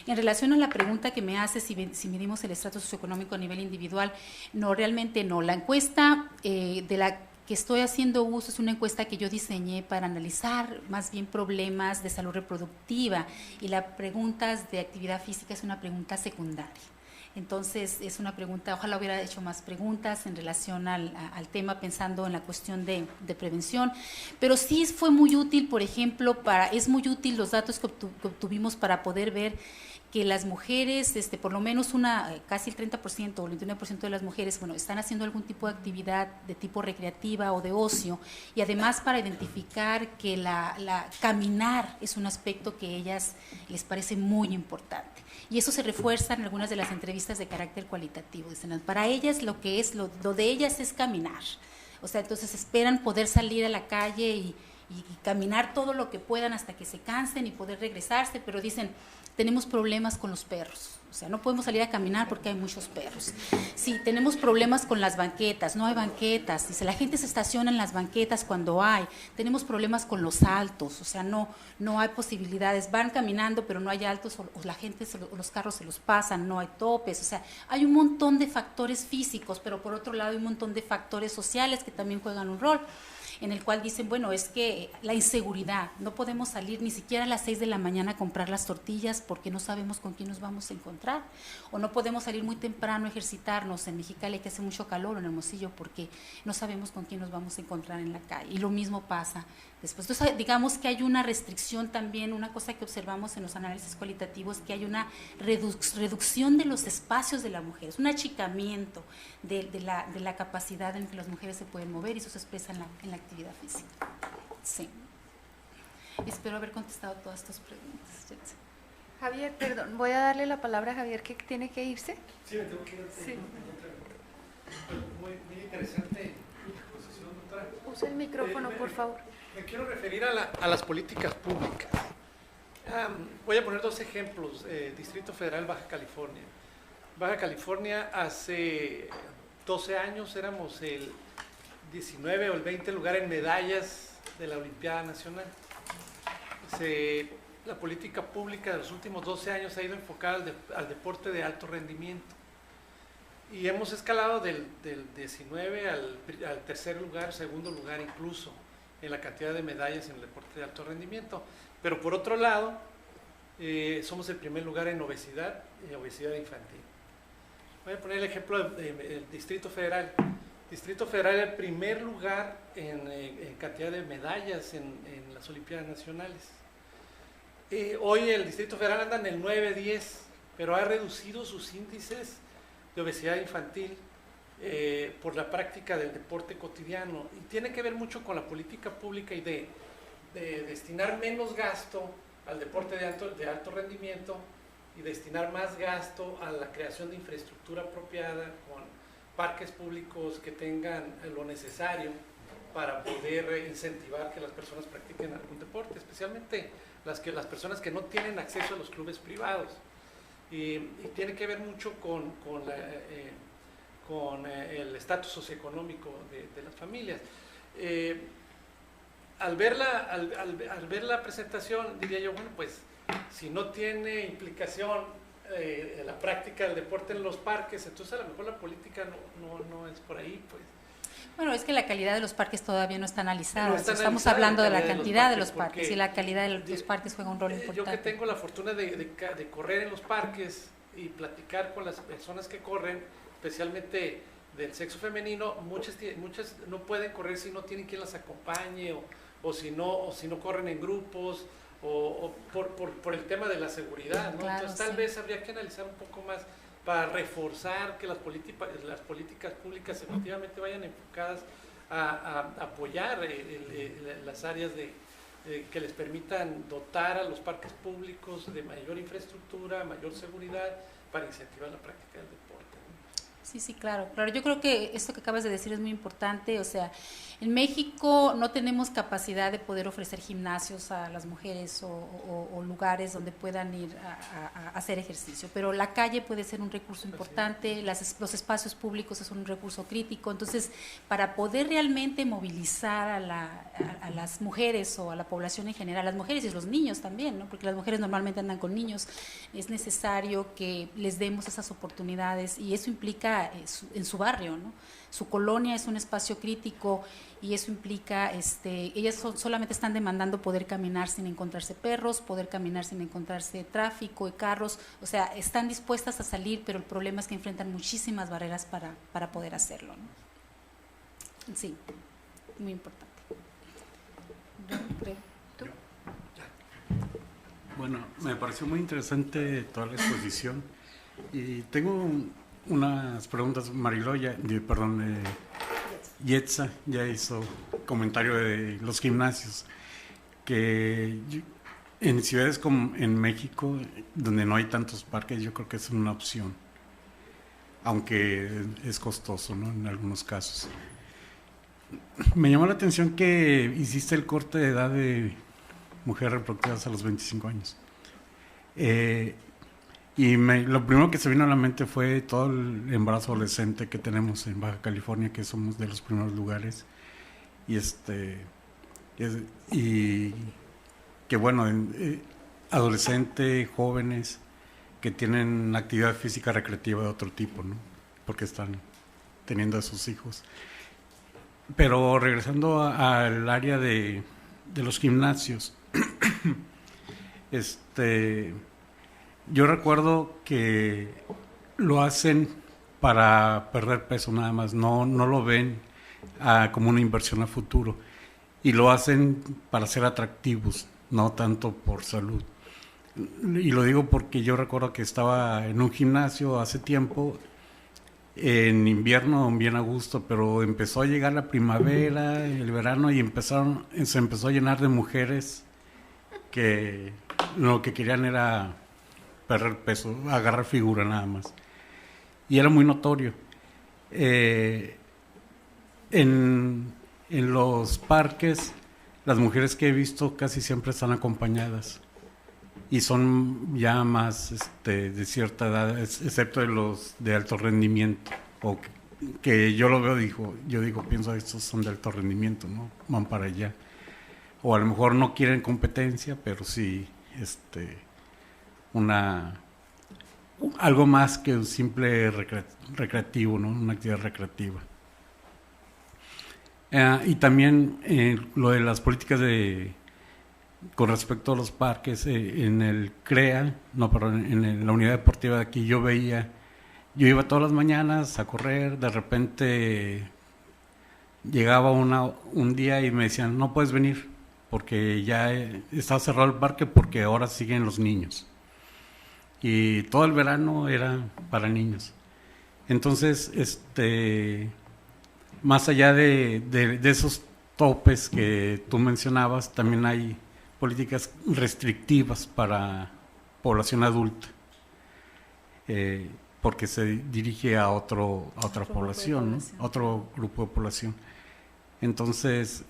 B: En relación a la pregunta que me hace si medimos el estrato socioeconómico a nivel individual, no, realmente no. La encuesta de la que estoy haciendo uso es una encuesta que yo diseñé para analizar más bien problemas de salud reproductiva, y las preguntas de actividad física es una pregunta secundaria. Entonces, es una pregunta, ojalá hubiera hecho más preguntas en relación al tema, pensando en la cuestión de prevención, pero sí fue muy útil, por ejemplo, es muy útil los datos que obtuvimos para poder ver que las mujeres, por lo menos casi el 30% o el 21% de las mujeres, están haciendo algún tipo de actividad de tipo recreativa o de ocio, y además para identificar que la caminar es un aspecto que a ellas les parece muy importante. Y eso se refuerza en algunas de las entrevistas de carácter cualitativo. Dicen, para ellas lo de ellas es caminar. O sea, entonces esperan poder salir a la calle y caminar todo lo que puedan hasta que se cansen y poder regresarse, pero dicen, tenemos problemas con los perros, o sea, no podemos salir a caminar porque hay muchos perros. Sí, tenemos problemas con las banquetas, no hay banquetas, dice, la gente se estaciona en las banquetas cuando hay, tenemos problemas con los altos, o sea, no hay posibilidades, van caminando pero no hay altos, o la gente, los carros se los pasan, no hay topes, o sea, hay un montón de factores físicos, pero por otro lado hay un montón de factores sociales que también juegan un rol. en el cual dicen, bueno, es que la inseguridad, no podemos salir ni siquiera a las 6 de la mañana a comprar las tortillas porque no sabemos con quién nos vamos a encontrar, o no podemos salir muy temprano a ejercitarnos en Mexicali, que hace mucho calor, en Hermosillo, porque no sabemos con quién nos vamos a encontrar en la calle, y lo mismo pasa después. Entonces, digamos que hay una restricción también, una cosa que observamos en los análisis cualitativos, que hay una reducción de los espacios de la mujer, es un achicamiento de la capacidad en que las mujeres se pueden mover, y eso se expresa en la actividad física. Sí. Espero haber contestado todas estas preguntas.
A: Javier, perdón, voy a darle la palabra a Javier, que tiene que irse.
D: Sí, me tengo que ir.
A: Sí.
D: Muy interesante exposición, doctora.
A: Usa el micrófono, por favor.
D: Me quiero referir a las políticas públicas. Voy a poner 2 ejemplos. Distrito Federal, Baja California. Baja California, hace 12 años éramos el 19 o el 20 lugar en medallas de la Olimpiada Nacional. La política pública de los últimos 12 años ha ido enfocada al deporte de alto rendimiento. Y hemos escalado del 19 al tercer lugar, segundo lugar incluso, en la cantidad de medallas en el deporte de alto rendimiento. Pero por otro lado, somos el primer lugar en obesidad y obesidad infantil. Voy a poner el ejemplo del Distrito Federal. Distrito Federal es el primer lugar en cantidad de medallas en las Olimpiadas Nacionales. Hoy el Distrito Federal anda en el 9-10, pero ha reducido sus índices de obesidad infantil por la práctica del deporte cotidiano, y tiene que ver mucho con la política pública y de destinar menos gasto al deporte de alto rendimiento y destinar más gasto a la creación de infraestructura apropiada, con parques públicos que tengan lo necesario para poder incentivar que las personas practiquen algún deporte, especialmente las personas que no tienen acceso a los clubes privados. Y tiene que ver mucho con el estatus socioeconómico de las familias. Al ver la presentación, diría yo, bueno, pues si no tiene implicación la práctica del deporte en los parques, entonces a lo mejor la política no es por ahí, pues.
B: Bueno, es que la calidad de los parques todavía no está analizada.
D: No está
B: Estamos
D: analizada
B: hablando de la
D: calidad
B: cantidad de los
D: porque
B: parques, y la calidad de los parques juega un rol importante.
D: Yo que tengo la fortuna de correr en los parques y platicar con las personas que corren, especialmente del sexo femenino, muchas no pueden correr si no tienen quien las acompañe, o si no corren en grupos, o por el tema de la seguridad, ¿no?
B: Claro,
D: entonces tal
B: sí.
D: vez habría que analizar un poco más para reforzar que las políticas públicas efectivamente vayan enfocadas a apoyar las áreas que les permitan dotar a los parques públicos de mayor infraestructura, mayor seguridad, para incentivar la práctica del deporte, ¿no?
B: Sí, claro. Yo creo que esto que acabas de decir es muy importante. O sea, en México no tenemos capacidad de poder ofrecer gimnasios a las mujeres o lugares donde puedan ir a hacer ejercicio, pero la calle puede ser un recurso importante, los espacios públicos son un recurso crítico. Entonces, para poder realmente movilizar a las mujeres o a la población en general, a las mujeres y a los niños también, ¿no? Porque las mujeres normalmente andan con niños, es necesario que les demos esas oportunidades, y eso implica en su barrio, ¿no? Su colonia es un espacio crítico, y eso implica, ellas solamente están demandando poder caminar sin encontrarse perros, poder caminar sin encontrarse tráfico y carros. O sea, están dispuestas a salir, pero el problema es que enfrentan muchísimas barreras para poder hacerlo, ¿no? Sí, muy importante. ¿Tú?
E: Bueno, me pareció muy interesante toda la exposición, y tengo unas preguntas. Yetza ya hizo comentario de los gimnasios, que en ciudades como en México, donde no hay tantos parques, yo creo que es una opción, aunque es costoso, ¿no? En algunos casos. Me llamó la atención que hiciste el corte de edad de mujeres reproductivas a los 25 años. Lo primero que se vino a la mente fue todo el embarazo adolescente que tenemos en Baja California, que somos de los primeros lugares, y que bueno, adolescentes, jóvenes que tienen actividad física recreativa de otro tipo, ¿no? Porque están teniendo a sus hijos. Pero regresando al área de los gimnasios, yo recuerdo que lo hacen para perder peso nada más, no lo ven como una inversión a futuro, y lo hacen para ser atractivos, no tanto por salud. Y lo digo porque yo recuerdo que estaba en un gimnasio hace tiempo, en invierno bien a gusto, pero empezó a llegar la primavera, el verano, y se empezó a llenar de mujeres que lo que querían era perder peso, agarrar figura nada más. Y era muy notorio. En los parques, las mujeres que he visto casi siempre están acompañadas y son ya más de cierta edad, excepto de los de alto rendimiento, o que yo lo veo, pienso, estos son de alto rendimiento, ¿no? Van para allá. O a lo mejor no quieren competencia, pero sí algo más que un simple recreativo, ¿no? Una actividad recreativa. Y también lo de las políticas con respecto a los parques, en el CREA, en la unidad deportiva de aquí, yo iba todas las mañanas a correr, de repente llegaba un día y me decían, no puedes venir, porque ya está cerrado el parque porque ahora siguen los niños. Y todo el verano era para niños. Entonces, más allá de esos topes que tú mencionabas, también hay políticas restrictivas para población adulta, porque se dirige a otra población, ¿no? Otro grupo de población. Entonces,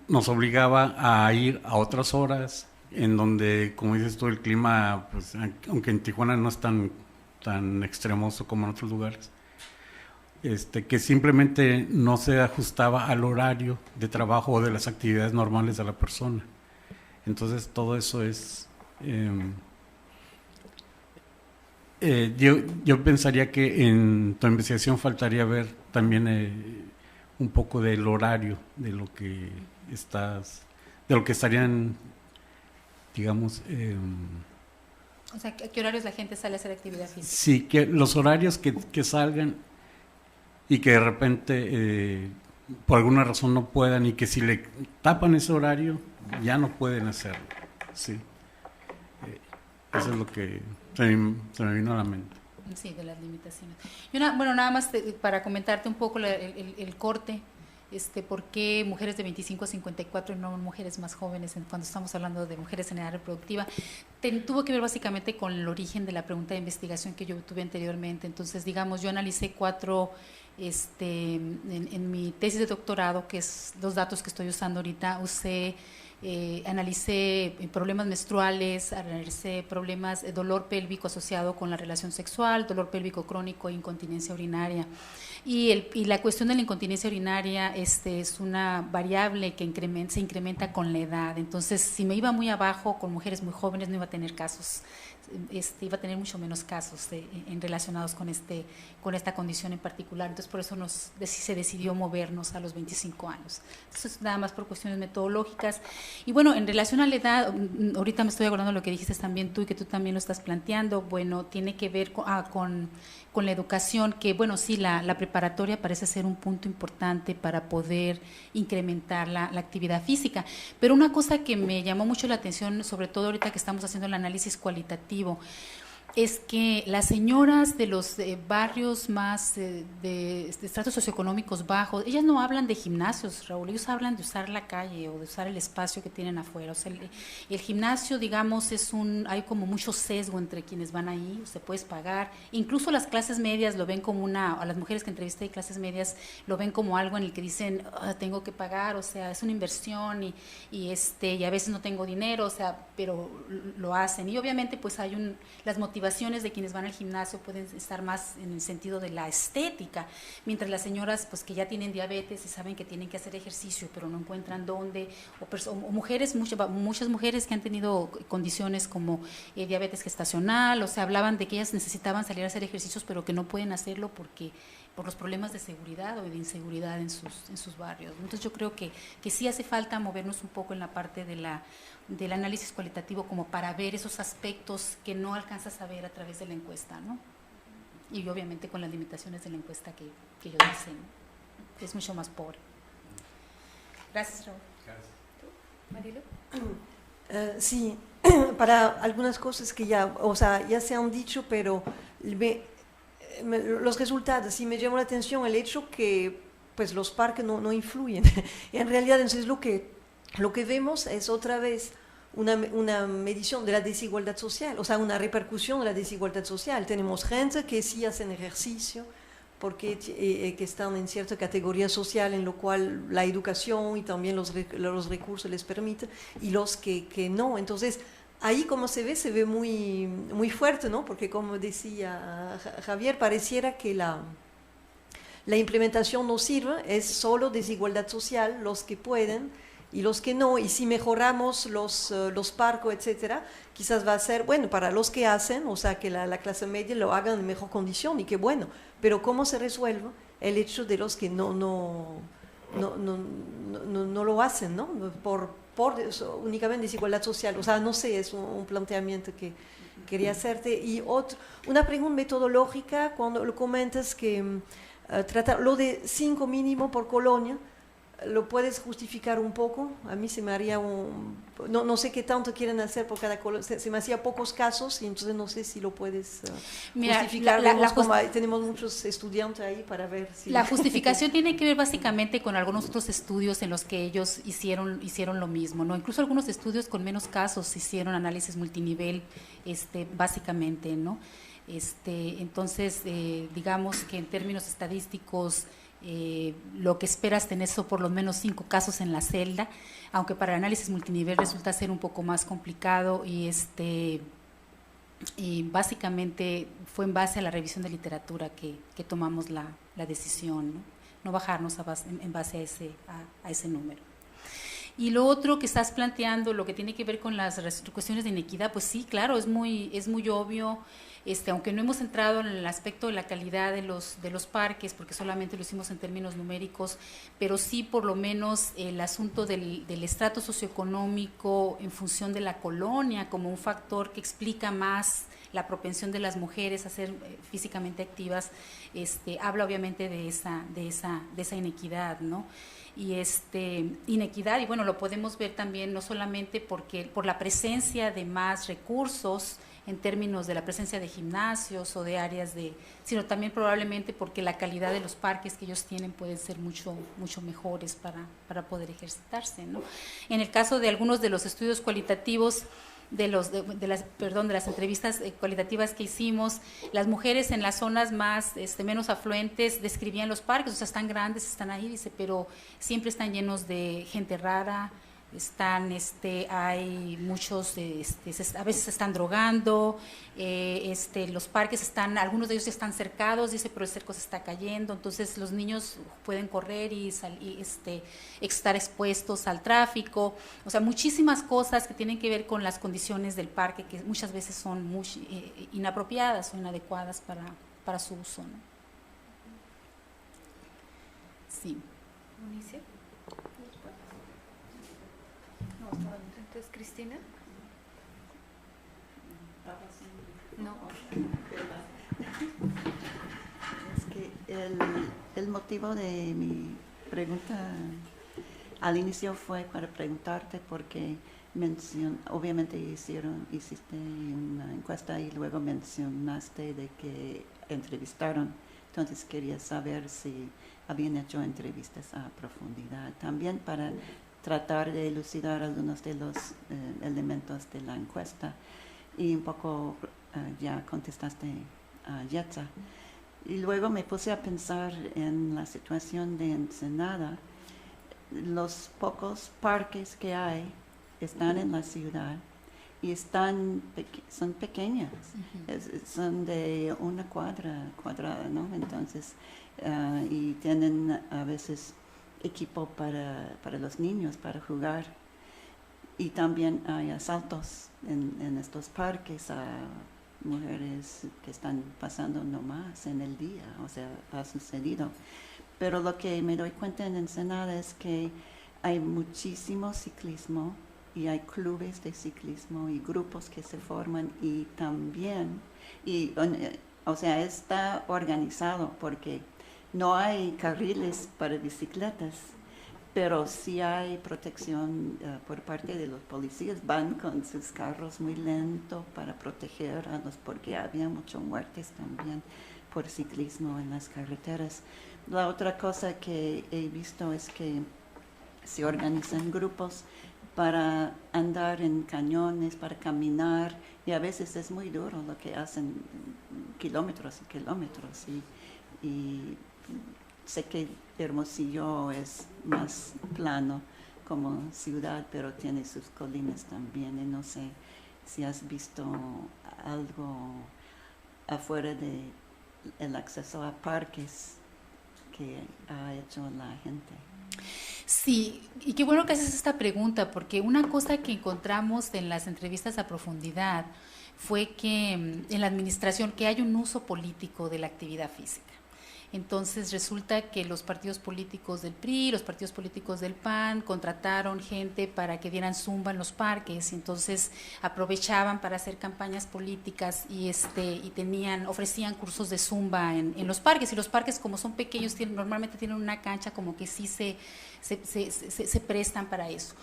E: nos obligaba a ir a otras horas, en donde, como dices tú, el clima, pues, aunque en Tijuana no es tan extremoso como en otros lugares, que simplemente no se ajustaba al horario de trabajo o de las actividades normales de la persona. Entonces todo eso es... yo pensaría que en tu investigación faltaría ver también un poco del horario de lo que estarían, digamos...
B: o sea, ¿a qué horarios la gente sale a hacer actividad física?
E: Sí, que los horarios que salgan y que de repente por alguna razón no puedan, y que si le tapan ese horario ya no pueden hacerlo. Sí. Eso es lo que se me vino a la mente.
B: Sí, de las limitaciones. Y nada más para comentarte un poco el corte, por qué mujeres de 25 a 54 y no mujeres más jóvenes cuando estamos hablando de mujeres en edad reproductiva. Tuvo que ver básicamente con el origen de la pregunta de investigación que yo tuve anteriormente. Entonces, digamos, yo analicé 4, en mi tesis de doctorado, que es los datos que estoy usando ahorita, analicé problemas menstruales, analicé problemas de dolor pélvico asociado con la relación sexual, dolor pélvico crónico e incontinencia urinaria. Y la cuestión de la incontinencia urinaria es una variable que se incrementa con la edad. Entonces, si me iba muy abajo con mujeres muy jóvenes, no iba a tener casos, iba a tener mucho menos casos relacionados con esta condición en particular. Entonces, por eso se decidió movernos a los 25 años. Eso es nada más por cuestiones metodológicas. Y bueno, en relación a la edad, ahorita me estoy acordando de lo que dijiste también tú y que tú también lo estás planteando. Bueno, tiene que ver con la educación, que bueno, sí, la preparatoria parece ser un punto importante para poder incrementar la actividad física. Pero una cosa que me llamó mucho la atención, sobre todo ahorita que estamos haciendo el análisis cualitativo, es que las señoras de los barrios más de estratos socioeconómicos bajos, ellas no hablan de gimnasios, Raúl, ellos hablan de usar la calle o de usar el espacio que tienen afuera. O sea, el gimnasio, digamos, hay como mucho sesgo entre quienes van ahí, usted puedes pagar, incluso las clases medias lo ven como a las mujeres que entrevisté de clases medias lo ven como algo en el que dicen, tengo que pagar, o sea, es una inversión y a veces no tengo dinero, o sea, pero lo hacen. Y obviamente pues hay las motivaciones de quienes van al gimnasio pueden estar más en el sentido de la estética, mientras las señoras pues que ya tienen diabetes y saben que tienen que hacer ejercicio pero no encuentran dónde, o mujeres, muchas mujeres que han tenido condiciones como diabetes gestacional, o sea, hablaban de que ellas necesitaban salir a hacer ejercicios pero que no pueden hacerlo porque por los problemas de seguridad o de inseguridad en sus barrios. Entonces yo creo que sí hace falta movernos un poco en la parte del análisis cualitativo como para ver esos aspectos que no alcanzas a ver a través de la encuesta, ¿no? Y obviamente con las limitaciones de la encuesta que ellos dicen, ¿no? Es mucho más pobre. Gracias, Raúl.
A: Marilo.
F: Sí, para algunas cosas que ya se han dicho, pero los resultados, sí me llamó la atención el hecho que pues los parques no influyen. En realidad, entonces lo que vemos es otra vez una medición de la desigualdad social, o sea, una repercusión de la desigualdad social. Tenemos gente que sí hacen ejercicio, porque que están en cierta categoría social en lo cual la educación y también los recursos les permiten, y los que no. Entonces, ahí como se ve muy, muy fuerte, ¿no? Porque como decía Javier, pareciera que la implementación no sirve, es solo desigualdad social, los que pueden y los que no, y si mejoramos los parques, etcétera, quizás va a ser bueno para los que hacen, o sea, que la clase media lo hagan en mejor condición, y qué bueno, pero ¿cómo se resuelve el hecho de los que no lo hacen, ¿no? Por únicamente desigualdad social? O sea, no sé, es un planteamiento que quería hacerte. Y una pregunta metodológica, cuando lo comentas que tratar lo de 5 mínimo por colonia, ¿lo puedes justificar un poco? A mí se me haría no sé qué tanto quieren hacer por cada colonia, se me hacía pocos casos, y entonces no sé si lo puedes justificar. Tenemos muchos estudiantes ahí para ver si...
B: La justificación tiene que ver básicamente con algunos otros estudios en los que ellos hicieron lo mismo, ¿no? Incluso algunos estudios con menos casos hicieron análisis multinivel, básicamente, ¿no? Entonces, digamos que en términos estadísticos, lo que esperas tener son por lo menos 5 casos en la celda, aunque para el análisis multinivel resulta ser un poco más complicado, y básicamente fue en base a la revisión de literatura que tomamos la decisión, no bajarnos en base a ese número. Y lo otro que estás planteando, lo que tiene que ver con las cuestiones de inequidad, pues sí, claro, es muy obvio. Aunque no hemos entrado en el aspecto de la calidad de los parques, porque solamente lo hicimos en términos numéricos, pero sí por lo menos el asunto del estrato socioeconómico en función de la colonia como un factor que explica más la propensión de las mujeres a ser físicamente activas, habla obviamente de esa inequidad, ¿no? Y inequidad, y bueno, lo podemos ver también no solamente por la presencia de más recursos en términos de la presencia de gimnasios o de áreas sino también probablemente porque la calidad de los parques que ellos tienen pueden ser mucho mejores para poder ejercitarse, ¿no? En el caso de algunos de los estudios cualitativos, de las entrevistas cualitativas que hicimos, las mujeres en las zonas menos afluentes describían los parques, o sea, están grandes, están ahí, dice, pero siempre están llenos de gente rara, hay muchos, a veces se están drogando, los parques algunos de ellos están cercados, dice, pero el cerco se está cayendo, entonces los niños pueden correr y estar expuestos al tráfico, o sea, muchísimas cosas que tienen que ver con las condiciones del parque, que muchas veces son muy inapropiadas o inadecuadas para su uso, ¿no? Sí.
A: Unice. Entonces, Cristina. No.
G: Es que el motivo de mi pregunta al inicio fue para preguntarte porque obviamente hiciste una encuesta y luego mencionaste de que entrevistaron, entonces quería saber si habían hecho entrevistas a profundidad también para tratar de elucidar algunos de los elementos de la encuesta, y un poco ya contestaste a Yetza. Y luego me puse a pensar en la situación de Ensenada. Los pocos parques que hay están en la ciudad y son pequeñas, son de una cuadrada, ¿no? Entonces, y tienen a veces equipo para los niños, para jugar. Y también hay asaltos en estos parques a mujeres que están pasando nomás en el día, o sea, ha sucedido. Pero lo que me doy cuenta en Ensenada es que hay muchísimo ciclismo y hay clubes de ciclismo y grupos que se forman y también, o sea, está organizado porque no hay carriles para bicicletas, pero sí hay protección por parte de los policías. Van con sus carros muy lento para proteger a los, porque había muchas muertes también por ciclismo en las carreteras. La otra cosa que he visto es que se organizan grupos para andar en cañones, para caminar, y a veces es muy duro lo que hacen, kilómetros y kilómetros. Y sé que Hermosillo es más plano como ciudad, pero tiene sus colinas también, y no sé si has visto algo afuera de el acceso a parques que ha hecho la gente.
B: Sí, y qué bueno que haces esta pregunta, porque una cosa que encontramos en las entrevistas a profundidad fue que en la administración que hay un uso político de la actividad física. Entonces resulta que los partidos políticos del PRI, los partidos políticos del PAN contrataron gente para que dieran zumba en los parques, y entonces aprovechaban para hacer campañas políticas y ofrecían cursos de zumba en los parques, y los parques, como son pequeños, normalmente tienen una cancha como que sí se prestan para eso.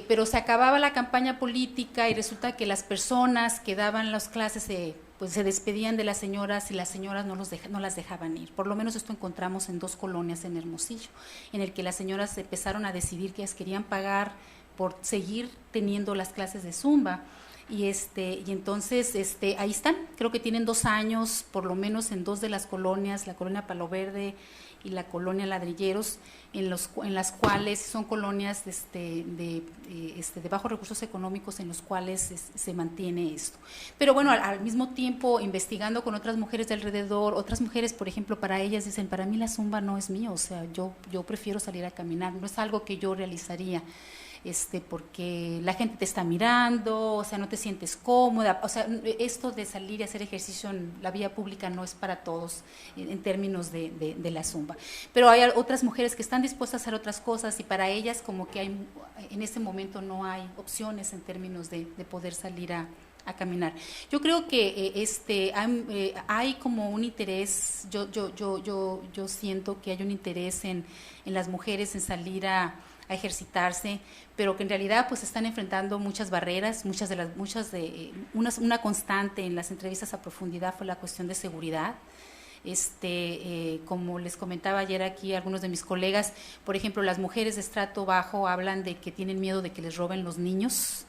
B: Pero se acababa la campaña política y resulta que las personas que daban las clases pues se despedían de las señoras y las señoras no las dejaban ir. Por lo menos esto encontramos en 2 colonias en Hermosillo, en el que las señoras empezaron a decidir que ellas querían pagar por seguir teniendo las clases de zumba. Y entonces ahí están, creo que tienen 2 años, por lo menos en 2 de las colonias, la colonia Palo Verde y la colonia Ladrilleros, en las cuales son colonias de bajos recursos económicos, en los cuales se mantiene esto. Pero bueno, al mismo tiempo, investigando con otras mujeres de alrededor, otras mujeres, por ejemplo, para ellas dicen, para mí la zumba no es mío, o sea, yo prefiero salir a caminar, no es algo que yo realizaría. Porque la gente te está mirando, o sea, no te sientes cómoda, o sea, esto de salir y hacer ejercicio en la vía pública no es para todos en términos de la zumba. Pero hay otras mujeres que están dispuestas a hacer otras cosas, y para ellas como que en este momento no hay opciones en términos de poder salir a caminar. Yo creo que hay como un interés, yo siento que hay un interés en las mujeres en salir a ejercitarse, pero que en realidad pues están enfrentando muchas barreras, una constante en las entrevistas a profundidad fue la cuestión de seguridad. Como les comentaba ayer aquí a algunos de mis colegas, por ejemplo, las mujeres de estrato bajo hablan de que tienen miedo de que les roben los niños,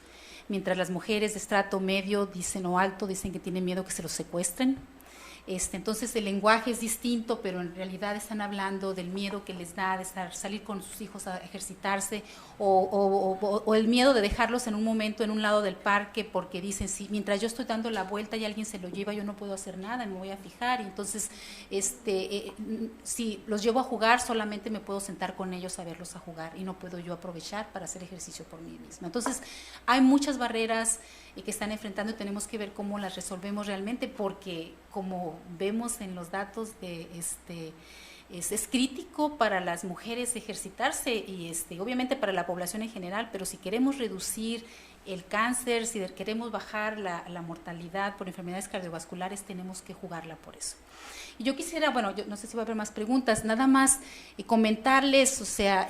B: mientras las mujeres de estrato medio o alto dicen que tienen miedo que se los secuestren. Entonces el lenguaje es distinto, pero en realidad están hablando del miedo que les da de salir con sus hijos a ejercitarse, o el miedo de dejarlos en un momento en un lado del parque, porque dicen, si mientras yo estoy dando la vuelta y alguien se lo lleva, yo no puedo hacer nada, me voy a fijar, y entonces si los llevo a jugar, solamente me puedo sentar con ellos a verlos a jugar, y no puedo yo aprovechar para hacer ejercicio por mí misma. Entonces hay muchas barreras que están enfrentando, y tenemos que ver cómo las resolvemos realmente, porque como vemos en los datos es crítico para las mujeres ejercitarse, y obviamente para la población en general, pero si queremos reducir el cáncer, si queremos bajar la mortalidad por enfermedades cardiovasculares, tenemos que jugarla por eso. Y yo quisiera, yo no sé si va a haber más preguntas, nada más comentarles, o sea,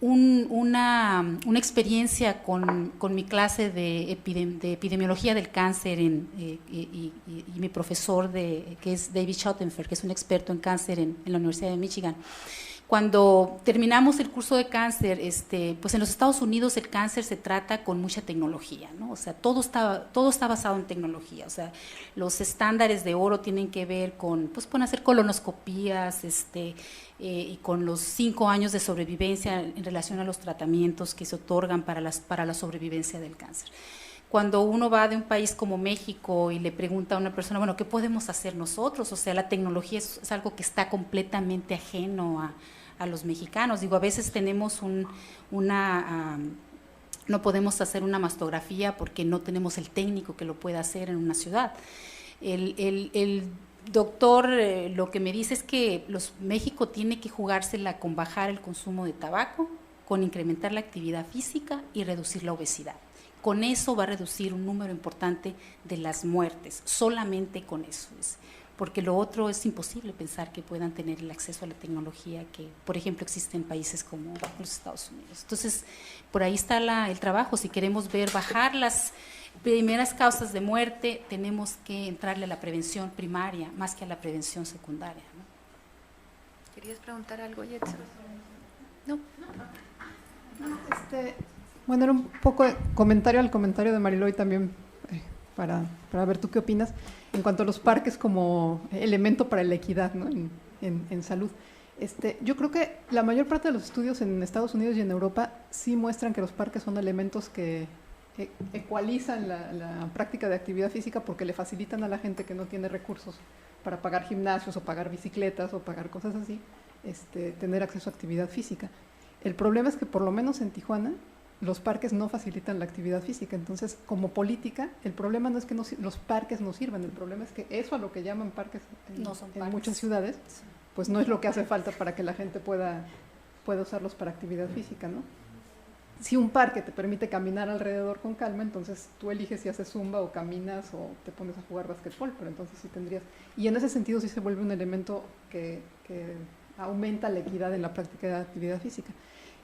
B: una experiencia con mi clase de epidemiología del cáncer y mi profesor, que es David Schottenberg, que es un experto en cáncer en la Universidad de Michigan. Cuando terminamos el curso de cáncer, pues en los Estados Unidos el cáncer se trata con mucha tecnología, ¿no? O sea, todo está basado en tecnología. O sea, los estándares de oro tienen que ver con hacer colonoscopías, y con los 5 años de sobrevivencia en relación a los tratamientos que se otorgan para la sobrevivencia del cáncer. Cuando uno va de un país como México y le pregunta a una persona, ¿qué podemos hacer nosotros? O sea, la tecnología es algo que está completamente ajeno a los mexicanos. Digo, a veces tenemos no podemos hacer una mastografía porque no tenemos el técnico que lo pueda hacer en una ciudad. El doctor lo que me dice es que México tiene que jugársela con bajar el consumo de tabaco, con incrementar la actividad física y reducir la obesidad. Con eso va a reducir un número importante de las muertes, solamente con eso. Porque lo otro es imposible pensar que puedan tener el acceso a la tecnología que, por ejemplo, existe en países como los Estados Unidos. Entonces, por ahí está el trabajo. Si queremos bajar las primeras causas de muerte, tenemos que entrarle a la prevención primaria más que a la prevención secundaria, ¿no?
A: ¿Querías preguntar algo, Yetzer? No.
C: Bueno, era un poco de comentario al comentario de Mariloy también, para ver tú qué opinas, en cuanto a los parques como elemento para la equidad, ¿no? en salud. Yo creo que la mayor parte de los estudios en Estados Unidos y en Europa sí muestran que los parques son elementos que ecualizan la práctica de actividad física porque le facilitan a la gente que no tiene recursos para pagar gimnasios o pagar bicicletas o pagar cosas así, tener acceso a actividad física. El problema es que por lo menos en Tijuana los parques no facilitan la actividad física. Entonces, como política, el problema no es que los parques no sirvan, el problema es que eso a lo que llaman parques en muchas ciudades, pues no es lo que hace falta para que la gente pueda usarlos para actividad física, ¿no? Si un parque te permite caminar alrededor con calma, entonces tú eliges si haces zumba o caminas o te pones a jugar basquetbol, pero entonces sí tendrías... Y en ese sentido sí se vuelve un elemento que aumenta la equidad en la práctica de actividad física.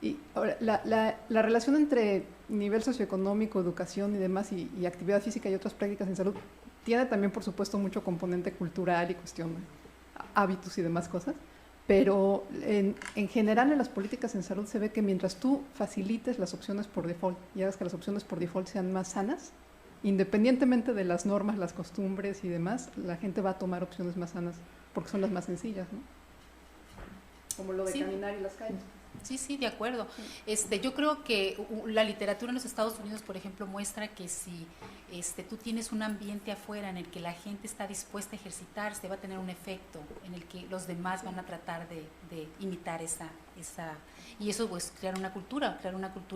C: Y ahora, la relación entre nivel socioeconómico, educación y demás, y actividad física y otras prácticas en salud, tiene también, por supuesto, mucho componente cultural y cuestión de hábitos y demás cosas, pero en general en las políticas en salud se ve que mientras tú facilites las opciones por default y hagas que las opciones por default sean más sanas, independientemente de las normas, las costumbres y demás, la gente va a tomar opciones más sanas porque son las más sencillas, ¿no? Como lo de caminar y las calles.
B: Sí, de acuerdo. Yo creo que la literatura en los Estados Unidos, por ejemplo, muestra que si tú tienes un ambiente afuera en el que la gente está dispuesta a ejercitarse, va a tener un efecto en el que los demás van a tratar de imitar esa y eso pues crear una cultura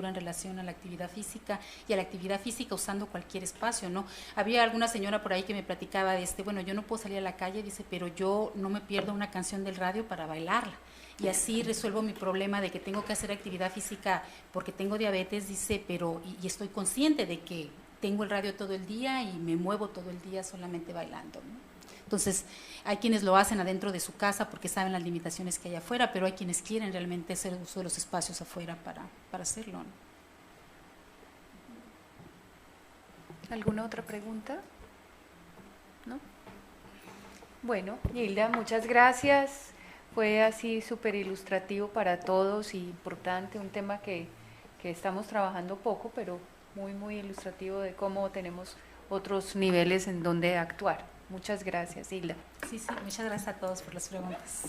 B: en relación a la actividad física y a la actividad física usando cualquier espacio, ¿no? Había alguna señora por ahí que me platicaba de bueno, yo no puedo salir a la calle, dice, pero yo no me pierdo una canción del radio para bailarla. Y así resuelvo mi problema de que tengo que hacer actividad física porque tengo diabetes, dice, pero y estoy consciente de que tengo el radio todo el día y me muevo todo el día solamente bailando, ¿no? Entonces, hay quienes lo hacen adentro de su casa porque saben las limitaciones que hay afuera, pero hay quienes quieren realmente hacer uso de los espacios afuera para hacerlo, ¿no?
A: ¿Alguna otra pregunta? ¿No? Bueno, Hilda, muchas gracias. Fue así súper ilustrativo para todos y importante, un tema que estamos trabajando poco, pero muy, muy ilustrativo de cómo tenemos otros niveles en donde actuar. Muchas gracias, Hilda.
B: Sí, muchas gracias a todos por las preguntas.